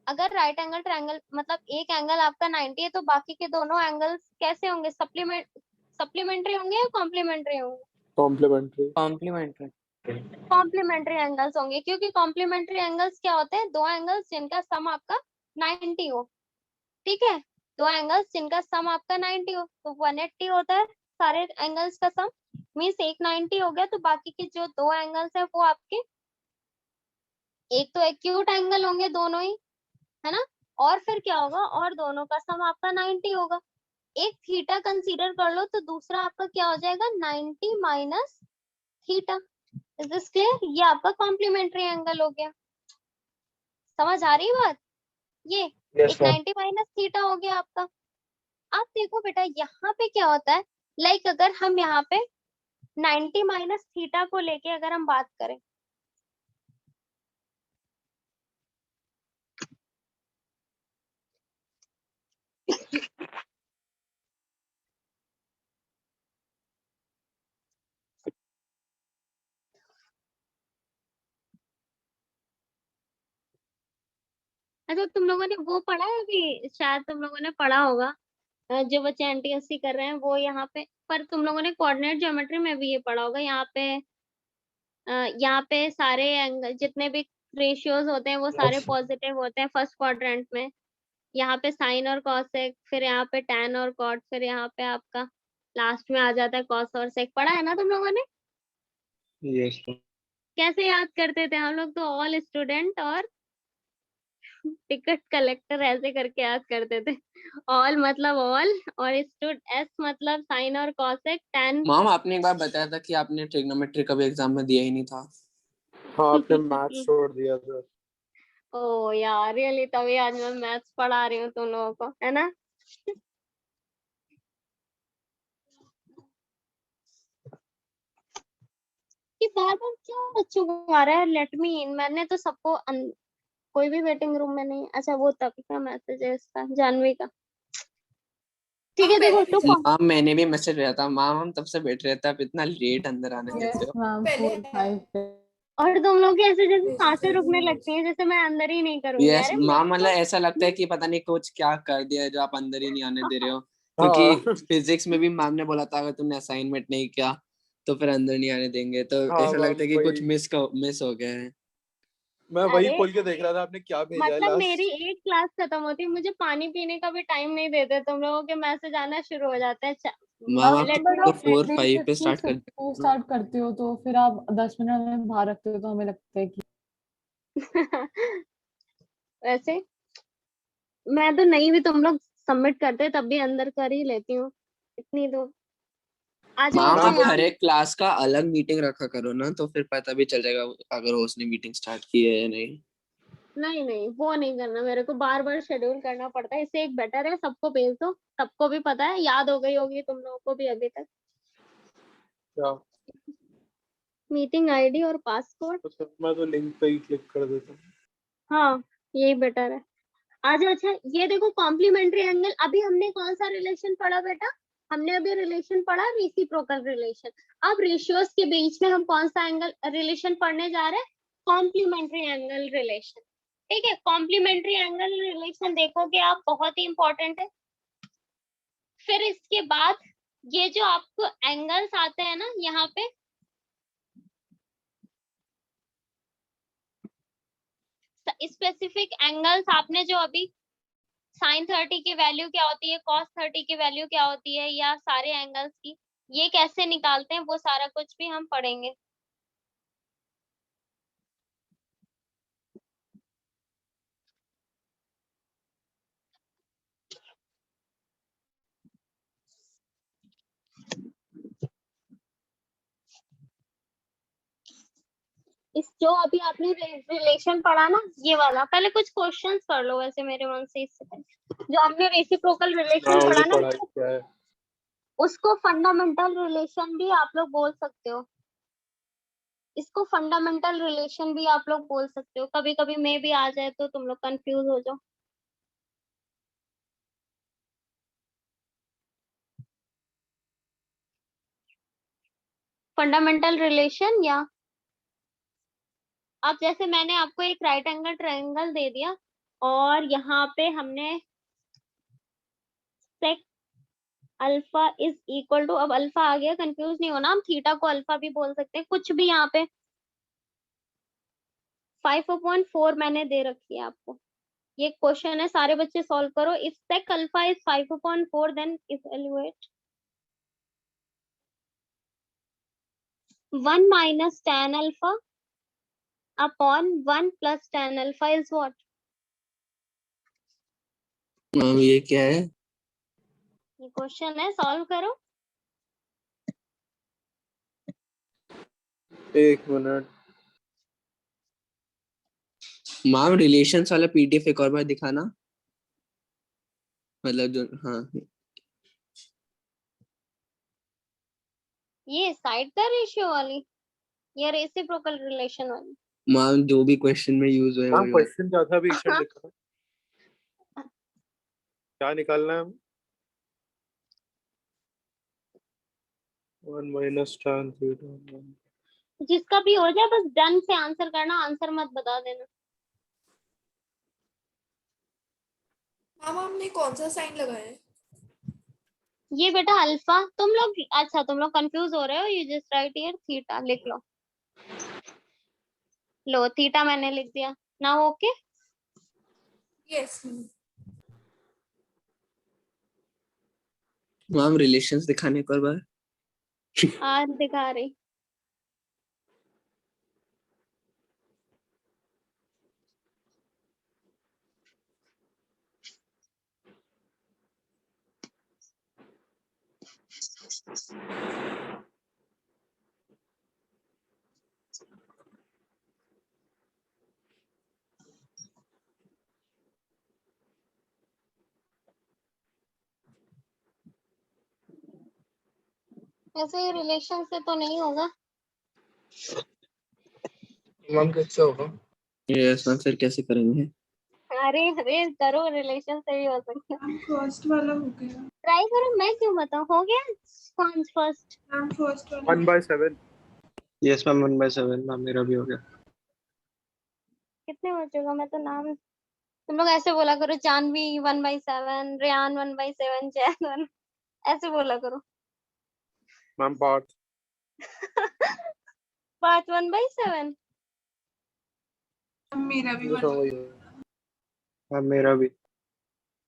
अगर राइट एंगल ट्रायंगल मतलब एक एंगल आपका 90 है तो बाकी के दोनों एंगल्स कैसे होंगे, सप्लीमेंट्री होंगे या कॉम्प्लीमेंट्री होंगे, कॉम्प्लीमेंट्री। कॉम्प्लीमेंट्री। कॉम्प्लीमेंट्री एंगल्स होंगे, क्योंकि कॉम्प्लीमेंट्री एंगल्स क्या होते हैं, दो एंगल्स जिनका सम आपका 90 हो। ठीक है, दो एंगल्स जिनका सम आपका 90 हो, तो 180 होता है सारे एंगल्स का सम, मीन्स एक 90 हो गया, तो बाकी के जो दो एंगल्स है वो आपके, एक तो एक्यूट एंगल होंगे दोनों ही, है ना, और फिर क्या होगा, और दोनों का सम आपका 90 होगा। एक थीटा कंसीडर कर लो, तो दूसरा आपका क्या हो जाएगा, 90 minus theta. Is this clear, ये आपका कॉम्प्लीमेंट्री एंगल हो गया, समझ आ रही है बात, ये यस एक मैम। 90 माइनस थीटा हो गया आपका। अब देखो बेटा यहाँ पे क्या होता है, लाइक अगर हम यहाँ पे 90 माइनस थीटा को लेके अगर हम बात करें, अच्छा तुम लोगों ने वो पढ़ा है अभी, शायद तुम लोगों ने पढ़ा होगा, जो बच्चे एनटीएससी कर रहे हैं वो यहाँ पे, पर तुम लोगों ने कोऑर्डिनेट ज्योमेट्री में भी ये पढ़ा होगा, यहाँ पे सारे एंगल जितने भी रेशियोज होते हैं वो सारे यस। पॉजिटिव होते हैं फर्स्ट क्वाड्रेंट में। यहाँ पे साइन और कॉसेक, फिर यहाँ पे टैन और कॉट, फिर यहाँ पे आपका लास्ट में आ जाता है कॉस और सेक। पढ़ा है ना तुम लोगों ने, यस कैसे याद करते थे हम लोग, तो ऑल स्टूडेंट और टिकट कलेक्टर ऐसे करके याद करते थे। ऑल मतलब ऑल, और स्टूड एस मतलब साइन और कॉसेक, टैन। मैम आपने एक बार बताया था कि आपने ट्रिग्नोमेट्री कभी एग्जाम में दिया ही नहीं था। हाँ, आपने मैथ्स छोड़ दिया था। ओ यार रियली, तभी आज मैं मैथ्स पढ़ा रही हूँ तुम लोगों को, है ना। कि बार बार क्यों बच्चों को आ रहा है, लेट मी इन, मैंने तो सबको कोई भी वेटिंग रूम में नहीं। अच्छा वो तभी का मैसेज है इसका, जानवी का। ठीक है देखो तो मैम मैंने भी मैसेज भेजा था, मैम हम तब से बैठ रहे थे, आप इतना लेट अंदर आने Yes, देते हो। ma'am. पहले 4-5 पे. और तुम लोग की ऐसे जैसे भेजा सांसें था रुकने मैंने। लगती हैं, जैसे मैं अंदर ही नहीं करूंगी। यस अरे मैम, मैं मतलब ऐसा लगता है कि पता नहीं कुछ क्या कर दिया है जो आप अंदर ही नहीं आने दे रहे हो। हाँ क्योंकि फिजिक्स में भी मैम ने बोला था अगर तुमने असाइनमेंट नहीं किया तो फिर अंदर नहीं आने देंगे, तो हाँ ऐसा मैम लगता है कि कुछ वही, मिस हो गया है। मैं वही अरे खोल के देख रहा था आपने क्या भेजा है मतलब मेरी लास्ट। एक क्लास खत्म होती है, मुझे पानी पीने का भी टाइम नहीं देते, तुम लोगों के मैसेज आना शुरू हो जाते हैं। मैम आप लेट तो मी 4-5 पे स्टार्ट कर देते हो। स्टार्ट करते हो तो फिर आप 10 मिनट में बाहर रखते हो, तो हमें लगता है कि वैसे मैं तो नहीं भी तुम लोग सबमिट करते तब भी अंदर कर ही लेती हूँ इतनी तो। आ जाओ मैम ऊपर आप यहाँ हर पे। एक क्लास का अलग मीटिंग रखा करो ना, तो फिर पता भी चल जाएगा अगर उसने मीटिंग स्टार्ट की है या नहीं। नहीं नहीं वो नहीं करना, मेरे को बार बार शेड्यूल करना पड़ता है, इससे एक बेटर है सबको भेज दो, सबको भी पता है, याद हो गई होगी तुम लोगों को भी अभी तक। क्या? मीटिंग आईडी और पासवर्ड। अच्छा, मैं तो लिंक पे ही क्लिक कर देता हूँ। हाँ यही बेटर है। आज अच्छा ये देखो कॉम्प्लीमेंट्री एंगल, अभी हमने कौन सा रिलेशन पढ़ा बेटा? हमने अभी रिलेशन पढ़ा रेसिप्रोकल रिलेशन। अब रेशियोज के बीच में हम कौन सा एंगल रिलेशन पढ़ने जा रहे हैं? Complementary angle relation. ठीक है, कॉम्प्लीमेंट्री एंगल रिलेशन देखोगे आप, बहुत ही इंपॉर्टेंट है। फिर इसके बाद ये जो आपको एंगल्स आते हैं ना यहाँ पे, स्पेसिफिक एंगल्स, आपने जो अभी साइन 30 की वैल्यू क्या होती है, कॉस 30 की वैल्यू क्या होती है, या सारे एंगल्स की ये कैसे निकालते हैं, वो सारा कुछ भी हम पढ़ेंगे। इस जो अभी आपने रिलेशन पढ़ा ना ये वाला, पहले कुछ क्वेश्चंस कर लो वैसे मेरे मन से, इससे पहले जो आपने रेसिप्रोकल हाँ रिलेशन वो पढ़ा तो ना, पढ़ा ही क्या है। उसको फंडामेंटल रिलेशन भी आप लोग बोल सकते हो। इसको फंडामेंटल रिलेशन भी आप लोग बोल सकते हो। कभी कभी में भी आ जाए तो तुम लोग कंफ्यूज हो जाओ। फंडामेंटल रिलेशन, या अब जैसे मैंने आपको एक राइट एंगल ट्रायंगल दे दिया और यहाँ पे हमने sec alpha is equal to, अब अल्फा आ गया, कंफ्यूज नहीं होना, हम थीटा को अल्फा भी बोल सकते हैं, कुछ भी यहाँ पे 5/4 मैंने दे रखी है आपको। ये क्वेश्चन है, सारे बच्चे सॉल्व करो। If sec alpha is 5/4 then evaluate 1 minus tan alpha upon 1 plus tan alpha is what? Ma'am ये क्या है? ये क्वेश्चन है, सॉल्व करो। एक मिनट। मैम रिलेशंस वाला पीडीएफ एक और बार दिखाना, मतलब जो, हाँ ये साइड का रेशियो वाली या रेसिप्रोकल रिलेशन वाली? मैम जो भी क्वेश्चन में यूज हुए हाँ वही वाला। क्वेश्चन क्या था अभी एक सेकंड देखो, क्या निकालना है हमें? 1 minus tan theta 1। जिसका भी हो जाए बस डन से आंसर करना, आंसर मत बता देना। मैम हमने कौन सा साइन लगाया है? ये बेटा अल्फा, तुम लोग अच्छा तुम लोग कंफ्यूज हो रहे हो, you just right here theta लिख लो। लो थीटा मैंने लिख दिया ना, ओके। यस मैम रिलेशंस दिखाने एक और बार। आज दिखा रही। ऐसे रिलेशन से तो नहीं होगा। मैम किससे होगा? यस मैम, फिर कैसे करेंगे? अरे अरे करो, रिलेशन से भी हो सकता है। मैम फर्स्ट वाला हो गया। ट्राई करो, मैं क्यों बताऊं, हो गया। कौन फर्स्ट? मैम फर्स्ट वाला 1/7. यस मैम 1/7 मैम, मेरा भी हो गया। कितने हो चुका, मैं तो नाम, तुम लोग ऐसे बोला करो, जानवी 1/7, रेयान 1/7, जैन 1, ऐसे बोला करो। मैम पार्थ. पार्थ 1/7। मेरा भी ये तो वही है. मैम मेरा भी।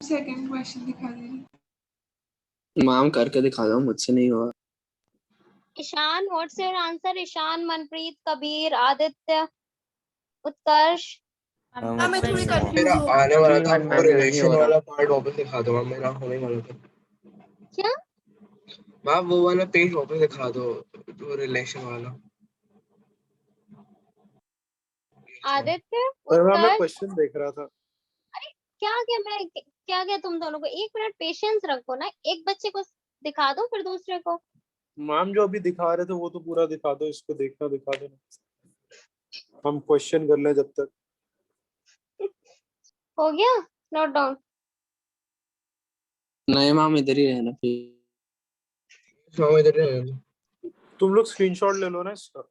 सेकंड क्वेश्चन दिखा दीजिए। मैम करके दिखा दो, मुझसे नहीं हुआ। Ishan, what's your answer? Ishan, Manpreet, Kabir, Aditya, Utkarsh. हाँ मैं थोड़ी मेरा कंफ्यूज हूँ। आने वाला था, मैम वो नहीं रिलेशन हो रहा। वाला पार्ट वापस दिखा दो मैम, मेरा होने वाला था। क्या? मैम वो वाला पेज वापस दिखा दो, वो रिलेशन वाला। आदित्य, अरे मैम मैं उत्कर्ष। क्वेश्चन देख रहा था. क्या क्या मैं क्या क्या तुम दोनों को, 1 मिनट पेशेंस रखो ना, एक बच्चे को दिखा दो फिर दूसरे को। मैम जो अभी दिखा रहे थे वो तो पूरा दिखा दो, इसको देखना दिखा दो. हम क्वेश्चन कर ले जब तक. हो गया, नोट डाउन। नहीं मैम, इधर ही रहना फिर। हाँ इधर ही रहने दो। तुम लोग स्क्रीनशॉट ले लो ना इसका.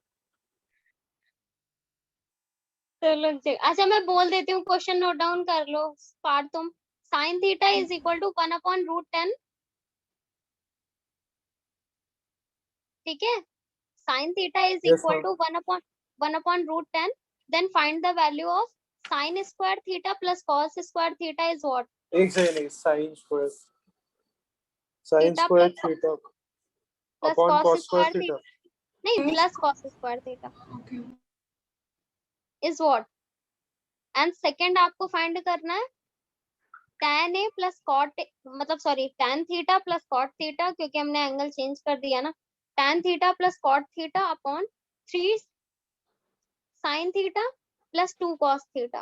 चलो अच्छा, मैं बोल देती हूँ, क्वेश्चन नोट डाउन कर लो। पार्ट तुम, sine theta is equal to 1/√10। ठीक है, sine theta is yes equal ma'am. To 1/√10। Then find the value of sine square theta plus cos square theta is what? एक second, sine square theta theta plus upon cos cos square square theta. Theta, नहीं, plus cos square theta okay is what? And second आपको फाइंड करना है tan a प्लस कॉट, मतलब sorry, tan theta plus cot theta, क्योंकि हमने एंगल चेंज कर दिया ना। tan theta plus cot theta upon 3 sin theta plus 2 cos theta.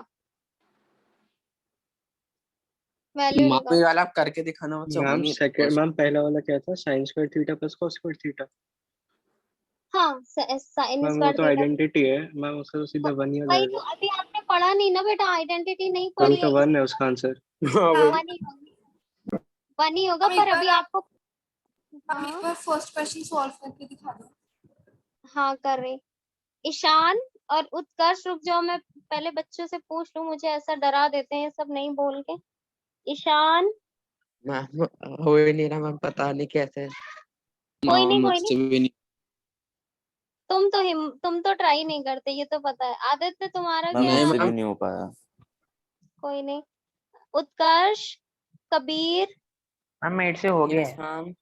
Value ma'am निकाल। ये वाला आप करके दिखाना, मुझसे हो मैम नहीं सेकंड, रहा। मैम पहला वाला क्या था? Sign square theta plus cos square theta. हाँ, sin मैम वो स्क्वायर तो थीटा। आइडेंटिटी है मैम, उसका तो सीधा 1 ही आ वही तो, जाएगा। अभी आपने पढ़ा नहीं ना बेटा, आइडेंटिटी नहीं वही पढ़ी तो है, 1 है उसका आंसर। हाँ हाँ, वही. बनी बनी होगा, हम पर एक अभी बार आपको, हम एक हाँ बार फर्स्ट क्वेश्चन सॉल्व करके दिखा दो। हाँ कर रही। ईशान और उत्कर्ष, रुक जाओ, मैं पहले बच्चों से पूछ लूं, मुझे ऐसा डरा देते हैं सब नहीं बोल के। ईशान, मैम हो ही नहीं रहा मैम, पता नहीं कैसे। कोई मैम नहीं कोई नहीं, मुझसे भी नहीं। तुम तो ट्राई नहीं करते, ये तो पता है। आदित्य, तुम्हारा मैम क्या? नहीं मुझसे भी मैम, नहीं हो पाया। कोई नहीं। उत्कर्ष, कबीर, मैम मेरे से हो गया यस है। मैम।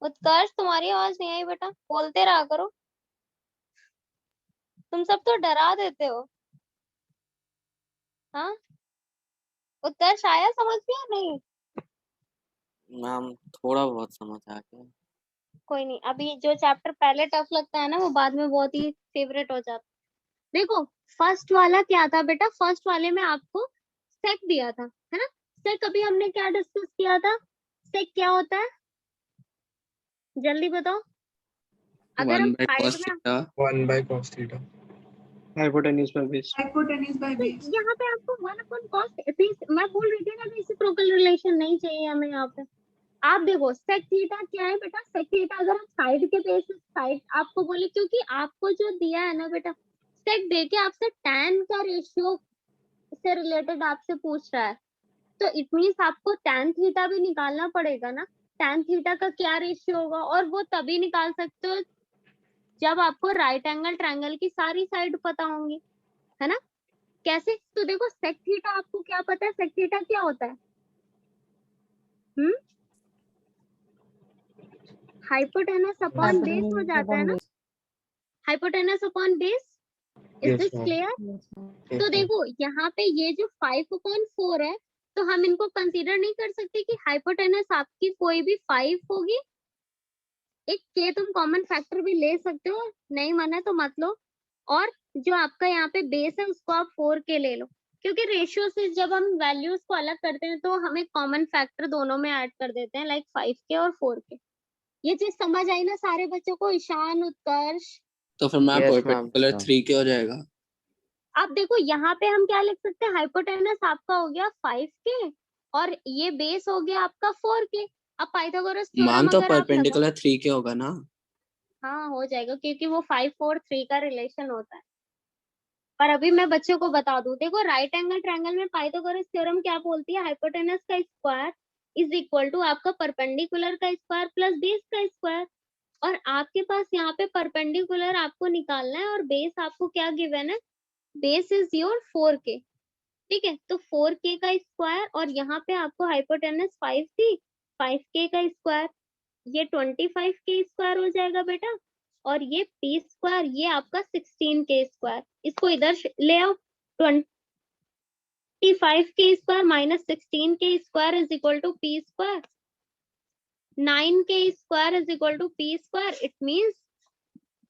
उत्कर्ष तुम्हारी आवाज नहीं आई बेटा, बोलते रहा करो, तुम सब तो डरा देते हो। हाँ, उत्कर्ष आया समझ में या नहीं? मैम थोड़ा बहुत समझ आ गया। कोई नहीं, अभी जो चैप्टर पहले टफ लगता है ना, वो बाद में बहुत ही फेवरेट हो जाता है। देखो, फर्स्ट वाला क्या था बेटा, फर्स्ट वाले में आपको सेक दिया था, है ना। सेक अभी हमने क्या डिस्कस किया था? सेक क्या होता है, जल्दी बताओ। अगर हम 1/cos साइड में, theta. 1/cos theta. Hypotenuse by base. Hypotenuse by तो बेस। यहाँ पे आपको 1/cos, मैं बोल रही थी ना, रेसिप्रोकल रिलेशन नहीं चाहिए हमें यहाँ पे। आप देखो, सेक थीटा क्या है बेटा, सेक थीटा अगर हम साइड के बेसिस, साइड आपको बोले, क्योंकि आपको जो दिया है ना बेटा, सेक दे के आपसे tan का रेशियो से रिलेटेड आपसे पूछ रहा है, तो इट मींस आपको tan थीटा भी निकालना पड़ेगा ना। tan थीटा का क्या रेशियो होगा, और वो तभी निकाल सकते हो जब आपको राइट एंगल ट्रायंगल की सारी साइड पता होंगी, है ना। कैसे? तो देखो, सेक थीटा आपको क्या पता है, सेक थीटा क्या होता है? हाइपोटेनस अपॉन बेस हो जाता है ना, hypotenuse upon base. Is Yes this ma'am. Clear? Yes तो ma'am. देखो, यहाँ पे ये जो 5/4 है, तो हम इनको कंसीडर नहीं कर सकते कि हाइपोटेनस आपकी कोई भी 5 होगी। एक के तुम कॉमन फैक्टर भी ले सकते हो, नहीं माना तो मत लो। और जो आपका यहाँ पे बेस है, उसको आप 4 के ले लो, क्योंकि रेशियो से जब हम वैल्यूज को अलग करते हैं तो हमें कॉमन फैक्टर दोनों में ऐड कर देते हैं, लाइक 5 के और 4 के। ये चीज समझ आई ना सारे बच्चों को? ईशान, उत्कर्ष, तो फिर मैम यस मैम। परपेंडिकुलर 3 के हो जाएगा। अब देखो यहाँ पे हम क्या लिख सकते हैं, हाइपोटेनस आपका हो गया 5K और ये बेस हो गया आपका 4K। अब पाइथागोरस मैम थ्योरम तो अगर आप लगा, परपेंडिकुलर 3 के होगा ना? हाँ हो जाएगा क्योंकि वो 5 4 3 का रिलेशन होता है। पर अभी मैं बच्चों को बता दूं, देखो राइट एंगल ट्रायंगल में पाइथागोरस थ्योरम क्या बोलती है, हाइपोटेनस का स्क्वायर इज इक्वल टू आपका परपेंडिकुलर का स्क्वायर प्लस बेस का स्क्वायर। और आपके पास यहाँ पे परपेंडिकुलर आपको निकालना है और बेस आपको क्या गिवन है, बेस इज योर 4K। ठीक है, तो 4K का स्क्वायर और यहाँ पे आपको हाइपोटेनस 5 थी, 5K का स्क्वायर, ये 25K स्क्वायर हो जाएगा बेटा। और ये P स्क्वायर, ये आपका 16K स्क्वायर, इसको इधर ले आओ। 25K square minus 16K square is equal to P square. 9K square is equal to P square. It means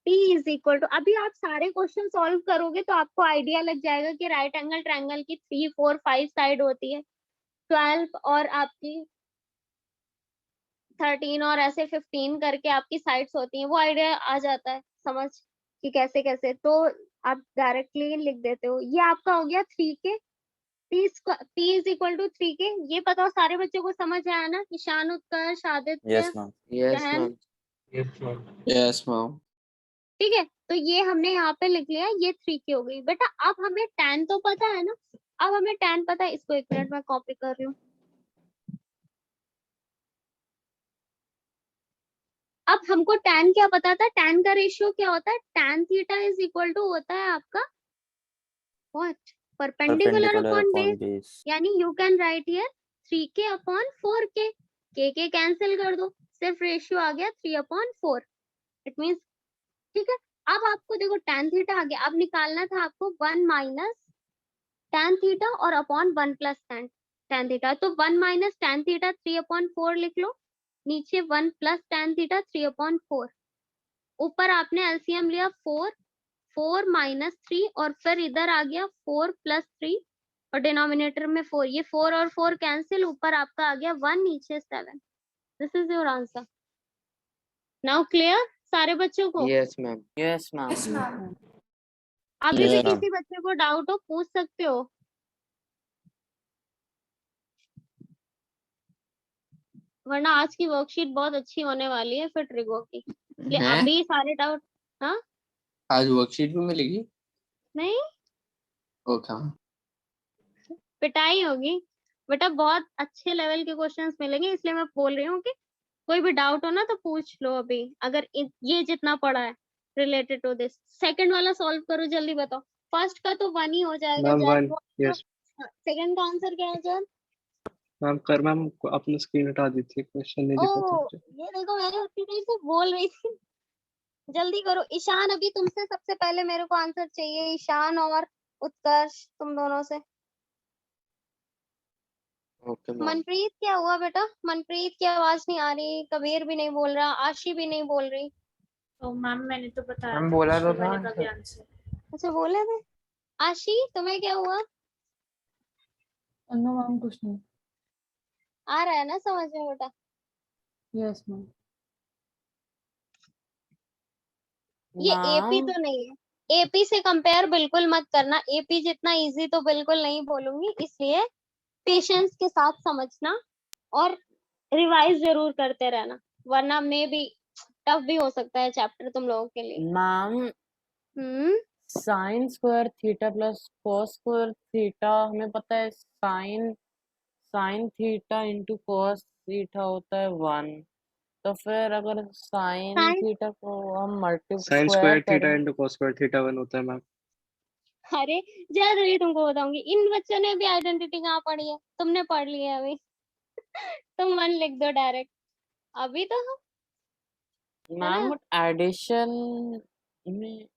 P is equal to, अभी आप सारे क्वेश्चन सॉल्व करोगे तो आपको आइडिया लग जाएगा कि राइट एंगल ट्रायंगल की 3 4 5 साइड होती है, 12 और आपकी 13 और ऐसे 15 करके आपकी साइड्स होती हैं, वो आइडिया आ जाता है समझ कि कैसे कैसे, तो आप डायरेक्टली लिख देते हो। ये आपका हो गया 3K, P is equal to 3K। ये बताओ सारे बच्चों को समझ आया ना, ईशान, उत्कर्ष, आदित्य, यस मैम। यस जहन, ma'am. Yes, ma'am. Yes ma'am. ठीक है। तो ये हमने यहाँ पे लिख लिया, ये 3K हो गई बेटा। अब हमें tan तो पता है ना, अब हमें tan पता है, इसको 1 मिनट में कॉपी कर रही हूँ। अब हमको tan क्या पता था, tan का रेशियो क्या होता है, tan theta is equal to होता है आपका what, perpendicular perpendicular upon upon base. Base. यानी you can write here 3K upon 4K, k cancel कर दो, सिर्फ रेशियो आ गया 3/4। इट मींस, ठीक है। अब आपको देखो tan थीटा आ गया, अब निकालना था आपको 1 माइनस tan थीटा और अपॉन 1 प्लस tan थीटा। तो 1 माइनस tan थीटा 3/4 लिख लो, नीचे 1 प्लस tan थीटा 3/4। ऊपर आपने एलसीएम लिया 4 माइनस 3 और फिर इधर आ गया 4 प्लस 3 और डिनोमिनेटर में 4, ये 4 और 4 कैंसिल, ऊपर आपका आ गया 1, नीचे 7। This is your answer. Now clear सारे बच्चों को? Yes ma'am. Yes ma'am. Yes ma'am. अभी भी Yes, ma'am. किसी बच्चे को डाउट हो पूछ सकते हो। वरना आज की वर्कशीट बहुत अच्छी होने वाली है फिर ट्रिगो की, इसलिए हैं? अभी सारे डाउट। हाँ आज वर्कशीट भी मिलेगी? नहीं, ओके। पिटाई होगी बेटा, बहुत अच्छे लेवल के क्वेश्चंस मिलेंगे, इसलिए मैं बोल रही हूँ कि कोई भी डाउट हो ना तो पूछ लो अभी, अगर ये जितना पड़ा है रिलेटेड टू दिस। सेकंड वाला सॉल्व करो जल्दी, बताओ। फर्स्ट का तो 1 ही हो जाएगा मैम जैन। 1। यस सेकंड का आंसर क्या है जैन? मैम। कर मैम अपनी स्क्रीन हटा दी थी, क्वेश्चन नहीं ओ दिखा था मुझे। ये देखो, मैंने उतनी देर से बोल रही थी। जल्दी करो ईशान, अभी तुमसे सबसे पहले मेरे को आंसर चाहिए, ईशान और उत्कर्ष, तुम दोनों से। Okay ma'am. मनप्रीत क्या हुआ बेटा? मनप्रीत की आवाज नहीं आ रही, कबीर भी नहीं बोल रहा, आशी भी नहीं बोल रही। तो मैम मैंने तो बताया मैम था, बोला तो शिवानी था का भी आंसर। अच्छा बोले थे। आशी तुम्हें क्या हुआ? नो मैम, कुछ नहीं। आ रहा है ना समझ में बेटा? Yes ma'am. ये एपी मैम तो नहीं है, एपी से कंपेयर बिल्कुल मत करना, एपी जितना इजी तो बिल्कुल नहीं बोलूंगी, इसलिए पेशेंस के साथ समझना और रिवाइज जरूर करते रहना, वरना मे भी टफ भी हो सकता है चैप्टर तुम लोगों के लिए। Ma'am sign square theta plus cos square theta, हमें पता है sine theta into cos theta होता है 1। तो फिर अगर साइन साइन, थीटा को हम साइन स्क्वायर स्क्वायर थीटा करें। इंटू कॉस स्क्वायर थीटा 1 होता है मैम। अरे जल्द ही तुमको बताऊंगी, इन बच्चों ने भी आइडेंटिटी कहाँ पढ़ी है, तुमने पढ़ ली है अभी। तुम 1 लिख दो डायरेक्ट अभी तो, है मैम ना? एडिशन में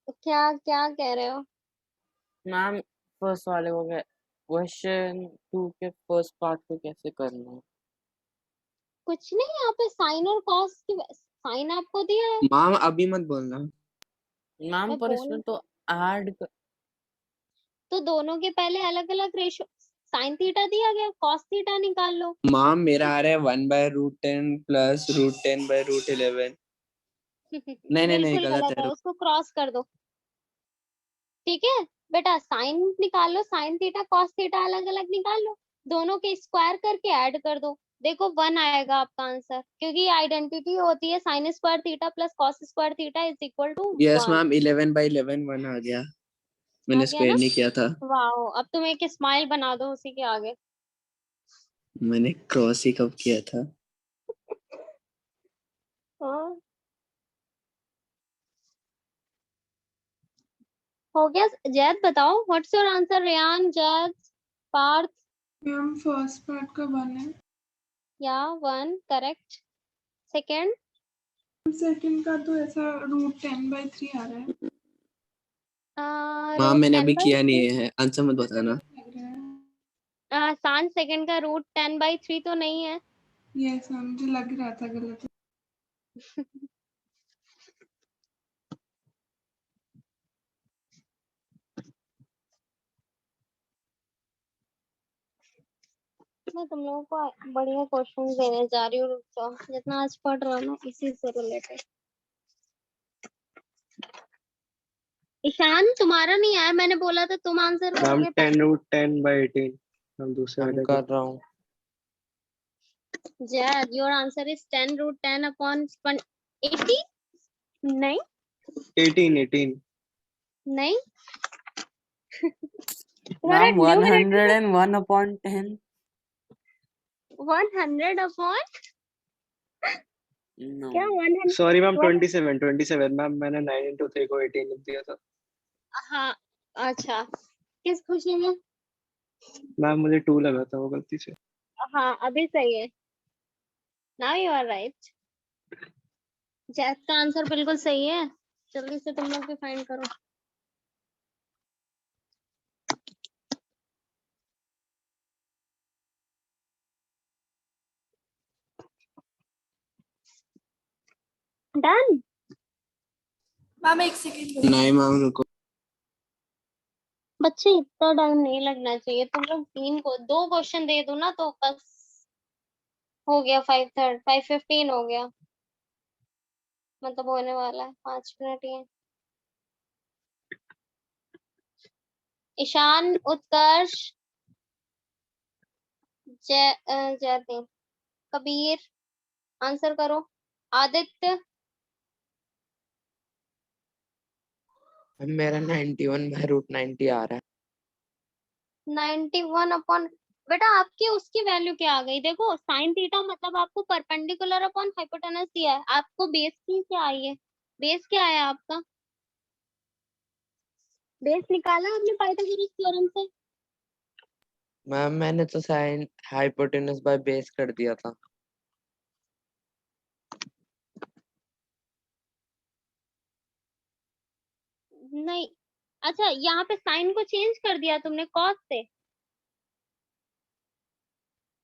क्या क्या कह रहे हो? मैम फर्स्ट वाले को क्वेश्चन 2 के फर्स्ट पार्ट को कैसे करना है? कुछ नहीं, यहाँ पे साइन और कॉस की साइन आपको दिया है। मैम अभी मत बोलना। मैम मैं पर इसमें बोल, तो ऐड तो दोनों के पहले अलग अलग रेशो, साइन थीटा दिया गया, कॉस थीटा निकाल लो। मैम मेरा आ रहा है 1/√10 प्लस √10/√11। नहीं नहीं नहीं, बिल्कुल गलत गलत है। है, उसको क्रॉस कर दो। ठीक है बेटा, साइन निकालो, साइन थीटा कॉस थीटा अलग अलग निकाल लो, दोनों के स्क्वायर करके ऐड कर दो, देखो 1 आएगा आपका आंसर, क्योंकि आइडेंटिटी होती है sine square theta plus cos square theta is equal to yes 1। Ma'am 11/11 1 आ गया, मैंने आ गया स्क्वायर ना? नहीं किया था, वाओ, अब तुम एक स्माइल बना दो उसी के आगे। मैंने क्रॉस ही कब किया था। हाँ हो गया। जैद बताओ, what's your answer? Rayan, Zaid, Parth? Ma'am first part का 1 है, या 1 करेक्ट। सेकंड? सेकंड का तो ऐसा √10/3 आ रहा है, मैम रूट मैंने 10 अभी बाई किया नहीं 3। है, आंसर मत बताना। लग रहा है। सान सेकंड का √10/3 तो नहीं है। यस मैम, मुझे लग रहा था गलत। मैं तुम लोगों को बढ़िया क्वेश्चन देने जा रही हूँ, रुक जाओ, जितना आज पढ़ रहा हूँ ना इसी से रिलेटेड। ईशान तुम्हारा नहीं आया, मैंने बोला था तुम आंसर मैम करोगे 10√10/18 हम दूसरे हम वाले कर रहा हूँ। Zaid, your answer is 10√10/80। नहीं 18 नहीं तुम्हारा मैम न्यूमरेटर 101/10। 100 अपॉन नो क्या 100? सॉरी मैम 27 मैम, मैंने 9 into 3 को 18 लिख दिया था हाँ अच्छा, किस खुशी में? मैम, मुझे 2 लगा था वो गलती से। हाँ अभी सही है, now you are right. Zaid का आंसर बिल्कुल सही है, जल्दी से तुम लोग भी फाइंड करो। डन। मैम एक सेकंड, नहीं मैम रुको, बच्चे इतना टाइम नहीं लगना चाहिए, तुम लोग 2 क्वेश्चन दे दो ना तो बस हो गया। 5:15 हो गया, मतलब होने वाला है, 5 मिनट ही है। ईशान, उत्कर्ष, जयती, कबीर, आंसर करो। आदित्य, मेरा 91/√90 आ रहा है। 91 अपॉन, बेटा आपकी उसकी वैल्यू क्या आ गई? देखो साइन थीटा मतलब आपको परपेंडिकुलर अपॉन हाइपोटेनस दिया है, आपको बेस की क्या आई है? बेस क्या आया आपका? बेस निकाला आपने पाइथागोरस थ्योरम से? मैम मैंने तो साइन हाइपोटेनस बाय बेस कर दिया था। नहीं, अच्छा यहाँ पे साइन को चेंज कर दिया तुमने कॉस से,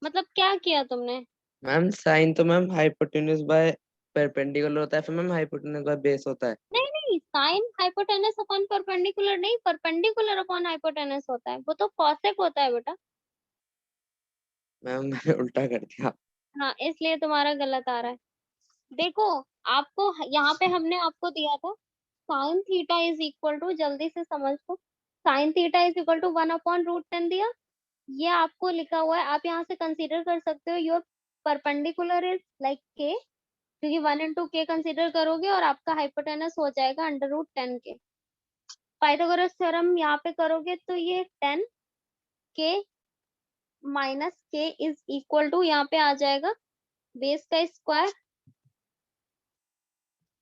मतलब क्या किया तुमने? मैम साइन तो मैम हाइपोटेनस बाय परपेंडिकुलर होता है, फिर मैम हाइपोटेनस बाय बेस होता है। नहीं नहीं, साइन हाइपोटेनस अपॉन परपेंडिकुलर नहीं, परपेंडिकुलर अपॉन हाइपोटेनस होता है, वो तो कॉसेक होता है बेटा। मैम मैंने उल्टा कर दिया। हाँ इसलिए तुम्हारा गलत आ रहा है। देखो आपको यहाँ पे हमने आपको दिया था sine theta is equal to, जल्दी से समझ लो, sine theta is equal to 1/√10 दिया, ये आपको लिखा हुआ है, आप यहाँ से कंसीडर कर सकते हो योर परपेंडिकुलर इज लाइक के, क्योंकि 1 into k कंसीडर करोगे और आपका हाइपोटेनस हो जाएगा √10 के। पाइथागोरस थ्योरम यहाँ पे करोगे तो ये 10 k minus k is equal to, यहाँ पे आ जाएगा बेस का स्क्वायर,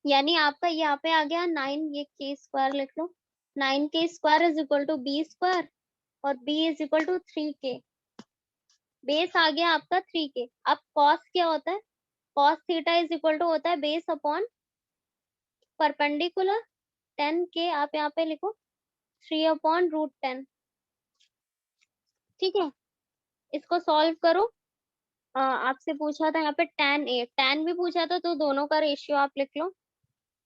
यानी आपका यहाँ पे आ गया 9, ये k स्क्वायर लिख लो, 9k² is equal to b square और b is equal to 3k। Base आ गया आपका 3k। अब cos क्या होता है? cos theta is equal to होता है बेस अपॉन परपेंडिकुलर 10k, आप यहाँ पे लिखो 3/√10। ठीक है, इसको सॉल्व करो। आपसे पूछा था यहाँ पे tan भी पूछा था, तो दोनों का रेशियो आप लिख लो।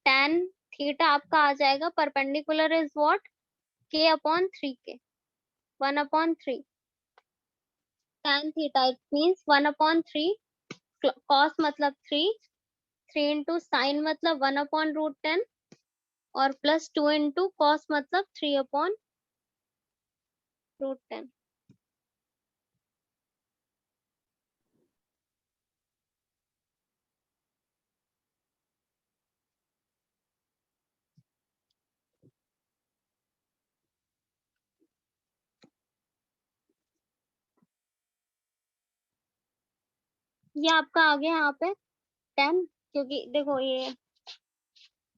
tan थीटा आपका आ जाएगा perpendicular is what, k/3k, 1/3। tan theta it means 1/3, cos मतलब 3 into sin मतलब 1/√10 और प्लस 2 इंटू कॉस मतलब 3/√10। ये आपका आ गया यहाँ पे 10, क्योंकि देखो ये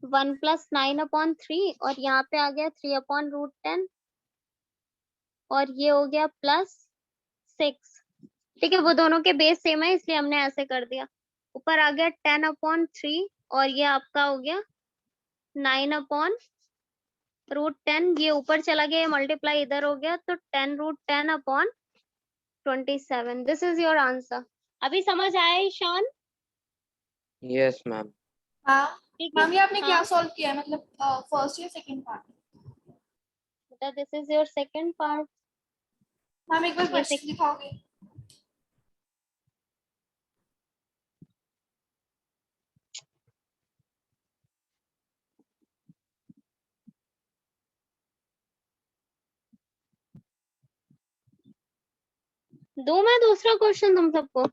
1 + 9/3 और यहाँ पे आ गया 3/√10 और ये हो गया +6। ठीक है, वो दोनों के बेस सेम है इसलिए हमने ऐसे कर दिया। ऊपर आ गया 10/3 और ये आपका हो गया 9/√10। ये ऊपर चला गया, मल्टीप्लाई इधर हो गया, तो 10√10/27। This is your answer. अभी समझ आया ईशान? Yes ma'am. हाँ ठीक है, मैम, ये आपने क्या हाँ सॉल्व किया है, मतलब फर्स्ट या सेकंड पार्ट? बेटा, this is your second part. Ma'am एक बार ये क्वेश्चन दिखाओगे? दो मैं दूसरा क्वेश्चन तुम सबको।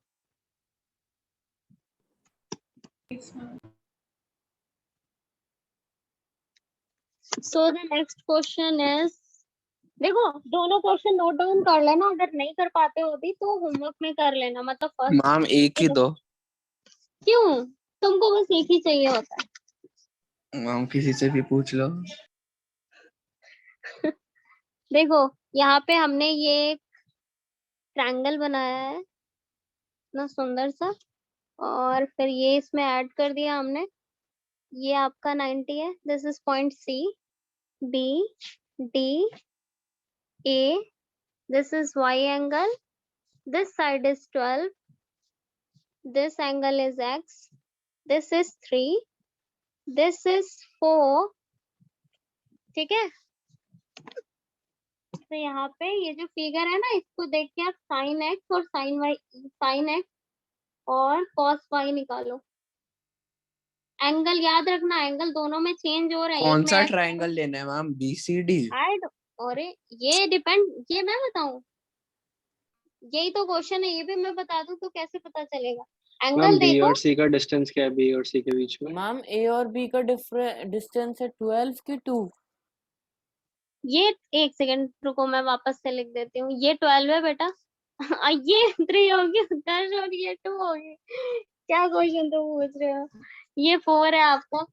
So the next question is, देखो दोनों क्वेश्चन नोट डाउन कर लेना, अगर नहीं कर पाते हो अभी तो होमवर्क में कर लेना, मतलब फर्स्ट। मैम एक ही दो। क्यों? तुमको बस एक ही चाहिए होता मैम किसी से भी पूछ लो। है। देखो यहाँ पे हमने ये एक ट्रायंगल बनाया है इतना सुंदर सा, और फिर ये इसमें ऐड कर दिया हमने। ये आपका 90 है, this is point C, B, D, A, this is Y angle, this side is 12, this angle is x, this is 3, this is 4। ठीक है, तो यहाँ पे ये जो फिगर है ना, इसको देख के आप साइन एक्स और साइन एक्स और कॉस वाई निकालो। एंगल याद रखना, एंगल दोनों में चेंज हो रहा है, कौन एक में सा एक्स ट्रायंगल लेना है मैम? BCD? अरे ये डिपेंड, ये मैं बताऊं? यही तो क्वेश्चन है, ये भी मैं बता दूं तो कैसे पता चलेगा? मैम एंगल बी देखो, और सी का डिस्टेंस क्या है, बी और सी के बीच में? मैम ए और बी का डिस्टेंस है 12 की 2। ये एक सेकंड रुको, मैं वापस से लिख देती हूँ। ये 12 है बेटा। ये 3 होगी 10 और ये 2 होगी। क्या क्वेश्चन तुम पूछ रहे हो? ये 4 है आपका,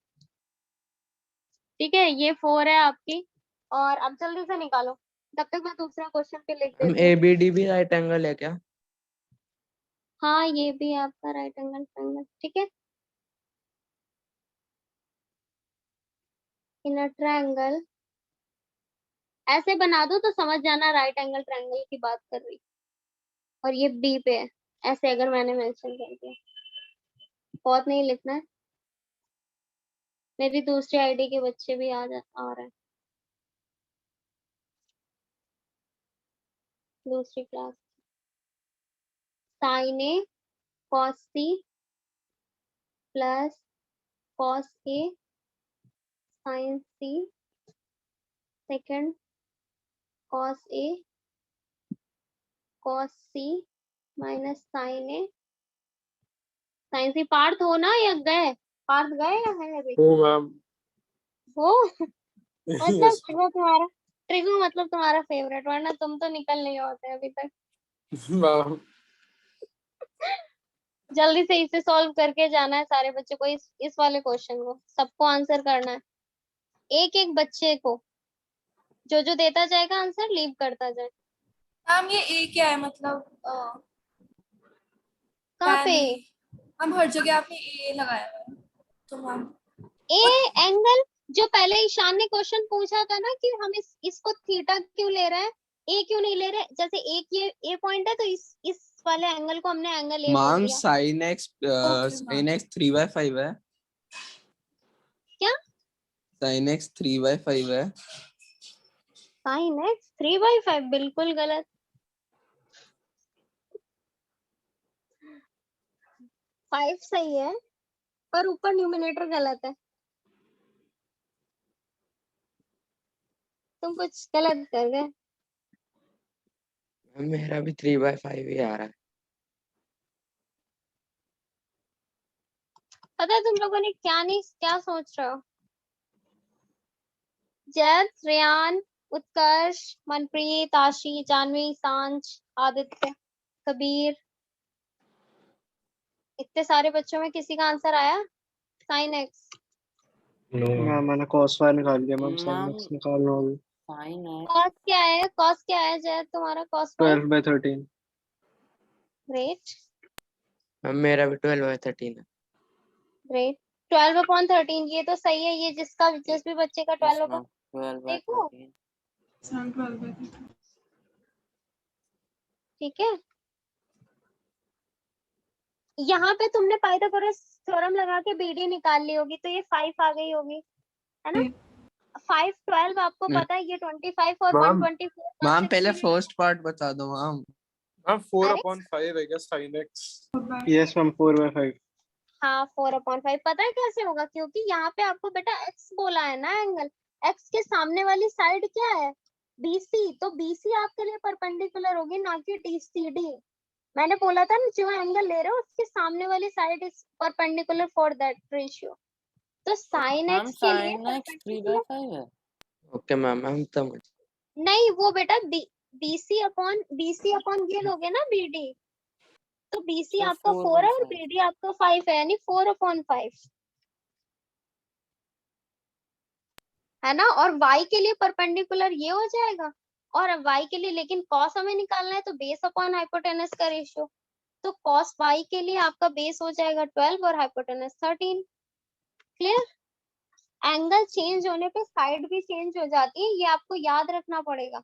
ठीक है, ये 4 है आपकी। और अब जल्दी से निकालो, तब तक मैं दूसरा क्वेश्चन पे लिख मैम देती हूँ। ABD भी राइट एंगल है क्या? हाँ ये भी है आपका राइट एंगल ट्रायंगल, ठीक है। इन अ ट्रायंगल, ऐसे बना दो तो समझ जाना राइट एंगल ट्रायंगल की बात कर रही। और ये बी पे है, ऐसे अगर मैंने मेंशन कर दिया, बहुत नहीं लिखना है, मेरी दूसरी आईडी के बच्चे भी आ रहे हैं, दूसरी class. Sign A cos C plus cos A sign C second cos A cos C minus sign A sign सी। पार्थ हो ना या गए? पार्थ गए या है अभी? Oh, ma'am. हो मतलब Yes, वो तुम्हारा ट्रिगो, मतलब तुम्हारा फेवरेट, वरना तुम तो निकल नहीं होते अभी तक। मैम। जल्दी से इसे सॉल्व करके जाना है सारे बच्चों को, इस वाले क्वेश्चन को सबको आंसर करना है, एक एक बच्चे को, जो जो देता जाएगा आंसर लीव करता जाए। मैम ये ए क्या है, मतलब कहाँ पे? हम हर जगह आपने ए लगाया हुआ है, तो मैम ए एंगल, जो पहले ईशान ने क्वेश्चन पूछा था ना कि हम इसको थीटा क्यों ले रहे हैं, ए क्यों नहीं ले रहे, जैसे एक ये ए पॉइंट है तो इस वाले एंगल को हमने एंगल ए बोल मैम दिया। sin x okay ma'am. 3/5 है। क्या? sin x 3/5 है। साइन एक्स 3/5 बिल्कुल गलत। 5 सही है, पर ऊपर न्यूमरेटर गलत है। तुम कुछ गलत कर गए। मेरा भी 3/5 ही आ रहा है। पता है तुम लोगों ने क्या सोच रहे हो? जैद, रेयान, उत्कर्ष, मनप्रीत, आशी, जानवी, सांझ, आदित्य, कबीर, इतने सारे बच्चों में किसी का आंसर आया? Sine x. नो मैम मैंने cos y निकाल लिया मैम, sin मैम x निकालना होगी। साइन है कॉस क्या है? कॉस क्या है जैद तुम्हारा? कॉस 12/13। ग्रेट मैम मेरा भी 12/13 है। ग्रेट। 12/13 ये तो सही है। ये जिस भी बच्चे का यस 12 मैम 12/13। देखो ठीक है। यहाँ पे तुमने पाइथागोरस थ्योरम लगा के बीडी निकाल ली होगी, तो ये 5 आ गई होगी, है ना? 5 12 आपको पता है, ये 25 और मैम 124 मैम पहले फर्स्ट पार्ट बता दो मैम। मैम 4 अरे upon 5 I guess sin x। Yes ma'am 4/5। हाँ 4/5 पता है कैसे होगा? क्योंकि यहाँ पे आपको बेटा x बोला है ना, एंगल x के सामने वाली साइड क्या है? BC, तो BC आपके लिए परपेंडिकुलर होगी, ना कि DCD। मैंने बोला था ना, जो एंगल ले रहे हो उसके सामने वाली side is perpendicular for that ratio. तो साइन मैम एक्स के लिए साइन x परपेंडिकुलर 3/5 है। ओके मैम हम समझ। नहीं, वो बेटा BC अपॉन ये लोगे ना BD, तो BC तो आपका 4 है और 4/5। BD आपका 5 है, यानी 4/5 है ना। और y के लिए परपेंडिकुलर ये हो जाएगा, और y के लिए लेकिन cos हमें निकालना है, तो बेस अपॉन हाइपोटेनस का रेशियो, तो cos y के लिए आपका बेस हो जाएगा 12 और हाइपोटेनस 13। क्लियर? एंगल चेंज होने पे साइड भी चेंज हो जाती है, ये आपको याद रखना पड़ेगा।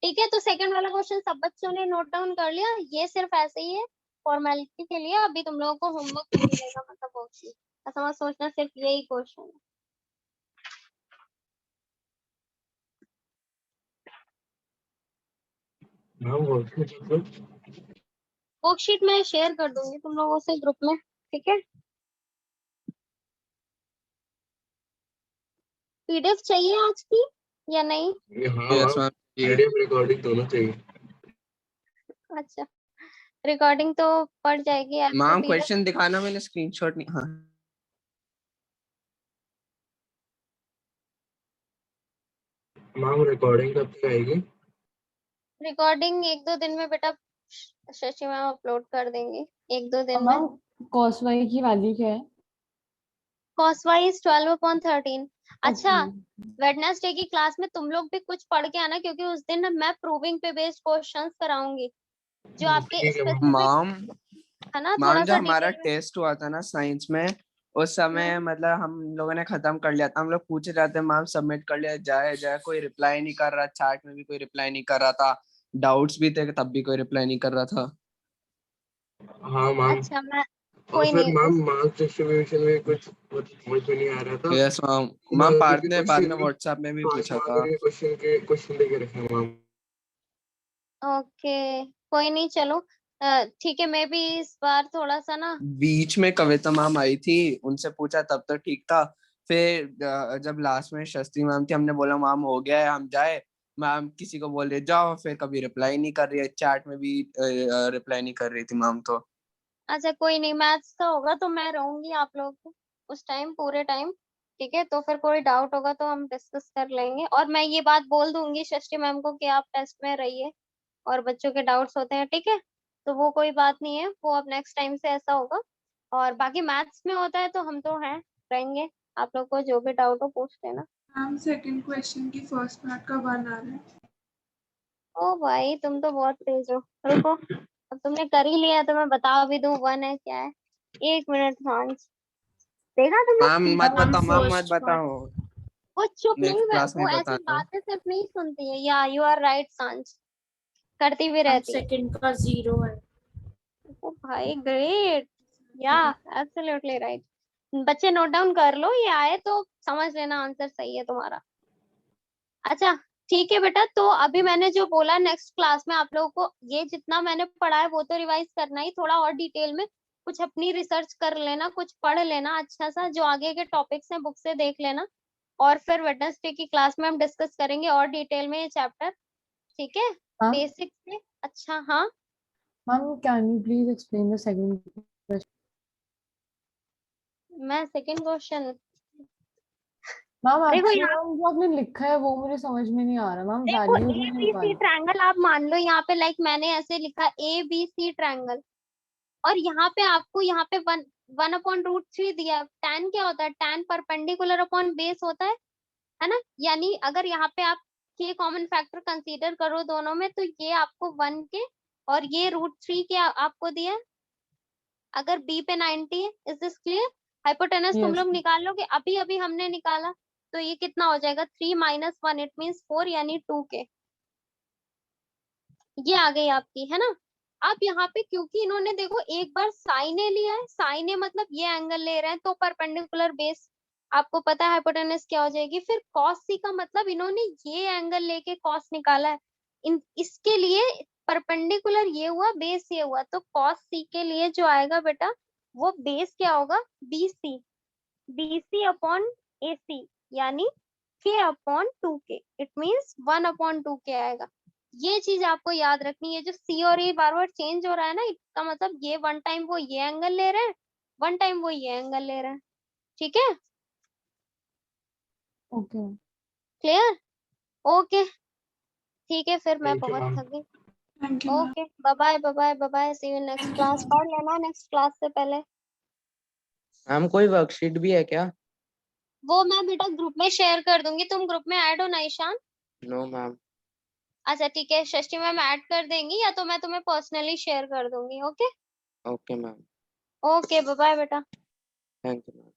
ठीक है, तो सेकंड वाला क्वेश्चन सब बच्चों ने नोट डाउन कर लिया? ये सिर्फ ऐसे ही है फॉर्मेलिटी के लिए, अभी तुम लोगों को होमवर्क मिलेगा, मतलब वर्कशीट। ऐसा मत सोचना सिर्फ यही क्वेश्चन है। वर्कशीट मैं शेयर कर दूंगी तुम लोगों से ग्रुप में, ठीक है? पीडीएफ चाहिए आज की या नहीं? यस मैम PDF रिकॉर्डिंग दोनों चाहिए। अच्छा, रिकॉर्डिंग तो पड़ जाएगी ऐप तो मैम पीडीएफ। क्वेश्चन दिखाना, मैंने स्क्रीनशॉट नहीं। हाँ मैम रिकॉर्डिंग कब तक आएगी? रिकॉर्डिंग 1-2 दिन में बेटा शशि मैम अपलोड कर देंगे, 1-2 दिन में। मैम cos y की वैल्यू क्या है? cos y is 12/13। अच्छा, Okay. वेडनेसडे की क्लास में तुम लोग भी कुछ पढ़ के आना, क्योंकि उस दिन मैं प्रूविंग पे बेस्ड क्वेश्चंस कराऊंगी, जो आपके ठीक है मैम। स्पेसिफिक मैम है ना, मैम थोड़ा जो सा हमारा डिटेल में। टेस्ट हुआ था ना साइंस में, उस समय मतलब हम लोगों ने खत्म कर लिया था। हम लोग पूछ रहे थे मैम सबमिट कर लिया जाए जाए, कोई रिप्लाई नहीं कर रहा, चैट में भी कोई रिप्लाई नहीं कर रहा था, डाउट्स भी थे तब भी कोई रिप्लाई नहीं कर रहा था। हाँ मैम। अच्छा मैं और कोई फिर नहीं मैम मार्क्स डिस्ट्रीब्यूशन में कुछ समझ में नहीं आ रहा था। Yes ma'am. तो मैम मार्कर पार्थ के ने बाद में क्वेश्चन, व्हाट्सएप में भी 5 पूछा था। मार्कर के क्वेश्चन लेके रखे हैं मैम। ओके, कोई नहीं, चलो ठीक है। मैं भी इस बार थोड़ा सा ना, बीच में कविता मैम आई थी, उनसे पूछा तब तो ठीक था। फिर जब लास्ट में शास्त्री मैम थी, हमने बोला मैम हो गया है हम जाए, मैम किसी को बोल रहे जाओ, फिर कभी रिप्लाई नहीं कर रही है, चैट में भी रिप्लाई नहीं कर रही थी मैम तो। अच्छा कोई नहीं, मैथ्स का होगा तो मैं रहूंगी आप लोग को उस टाइम, पूरे टाइम। ठीक है, तो फिर कोई डाउट होगा तो हम डिस्कस कर लेंगे, और मैं ये बात बोल दूंगी शशि मैम को कि आप टेस्ट में रहिए और बच्चों के डाउट्स होते हैं, ठीक है? तो वो कोई बात नहीं है, वो अब नेक्स्ट टाइम से ऐसा होगा। और बाकी मैथ्स में होता है तो हम तो हैं, रहेंगे। आप लोग को जो भी डाउट हो पूछ लेना। मैम सेकंड क्वेश्चन की फर्स्ट पार्ट का 1 आ रहा है। ओ भाई तुम तो बहुत तेज हो, रुको, अब तुमने कर ही लिया है तो मैं बता भी दूं 1 है क्या है। 1 मिनट सांझ, देखा तुमने? मैम मत मैम बताओ, मैम मत फर्स्ट पार्ट। बताओ, वो चुप नहीं, नेक्स्ट क्लास में वो ही ऐसी बताना। बातें सिर्फ नहीं सुनती है, या यू आर राइट सांझ, करती भी मैम रहती है। सेकंड का 0 है। ओ भाई ग्रेट, या एब्सोल्युटली राइट। बच्चे नोट डाउन कर लो, ये आए तो समझ लेना आंसर सही है तुम्हारा। अच्छा ठीक है बेटा, तो अभी मैंने जो बोला नेक्स्ट क्लास में आप लोगों को ये जितना मैंने पढ़ा है वो तो रिवाइज करना ही, थोड़ा और डिटेल में कुछ अपनी रिसर्च कर लेना, कुछ पढ़ लेना अच्छा सा, जो आगे के टॉपिक्स हैं बुक से देख लेना। और फिर वेडनेसडे की क्लास में हम डिस्कस करेंगे और डिटेल में ये चैप्टर, ठीक है? हाँ बेसिक से। अच्छा हाँ, ma'am, can you please explain the second question? मैं सेकंड क्वेश्चन मैम देखो एक्चुअली यहाँ, मैम जो आपने लिखा है वो मुझे समझ में नहीं आ रहा मैम, देखो वैल्यूज नहीं ABC निकाली। ट्रायंगल आप मान लो यहाँ पे, लाइक मैंने ऐसे लिखा ABC ट्रायंगल, और यहाँ पे आपको यहाँ पे 1/√3 दिया है। tan क्या होता है? tan परपेंडिकुलर अपॉन बेस होता है ना? यानी अगर यहाँ पे आप के कॉमन फैक्टर कंसीडर करो दोनों में, तो ये आपको 1 के और ये √3 के आपको दिया है। अगर B पे 90 है, इज दिस क्लियर? हाइपोटेनस तुम यस लोग निकाल लोगे, अभी अभी हमने निकाला, तो ये कितना हो जाएगा? 3 - 1, इट मीन्स 4, यानी 2 के। ये आ गई आपकी, है ना? अब यहाँ पे क्योंकि इन्होंने देखो एक बार साइन ए लिया है, साइन ए मतलब ये एंगल ले रहे हैं, तो परपेंडिकुलर बेस आपको पता है हाइपोटेनस क्या हो जाएगी। फिर कॉस सी का मतलब इन्होंने ये एंगल लेके कॉस निकाला है, इसके लिए परपेंडिकुलर ये हुआ, बेस ये हुआ, तो कॉस सी के लिए जो आएगा बेटा वो बेस क्या होगा? BC, BC अपॉन AC, यानी K/2 के, इट मीन्स 1/2 के आएगा। ये चीज आपको याद रखनी है। जो C और A बार बार चेंज हो रहा है ना, इसका मतलब ये वन टाइम वो ये एंगल ले रहे हैं, वन टाइम वो ये एंगल ले रहे हैं, ठीक है? ओके। क्लियर? ओके, ठीक है, फिर मैं Thank you, बहुत ma'am. थक गई। Thank you ma'am. Okay, bye bye bye bye bye bye, see you next thank you class. Ma'am. पढ़ लेना नेक्स्ट क्लास से पहले। मैम कोई वर्कशीट भी है क्या? वो मैं बेटा ग्रुप में शेयर कर दूंगी, तुम ग्रुप में ऐड हो ना ईशान? No ma'am. अच्छा ठीक है, षष्ठी मैम ऐड कर देंगी, या तो मैं तुम्हें पर्सनली शेयर कर दूंगी। Okay okay ma'am, okay, bye bye बेटा। Thank you ma'am.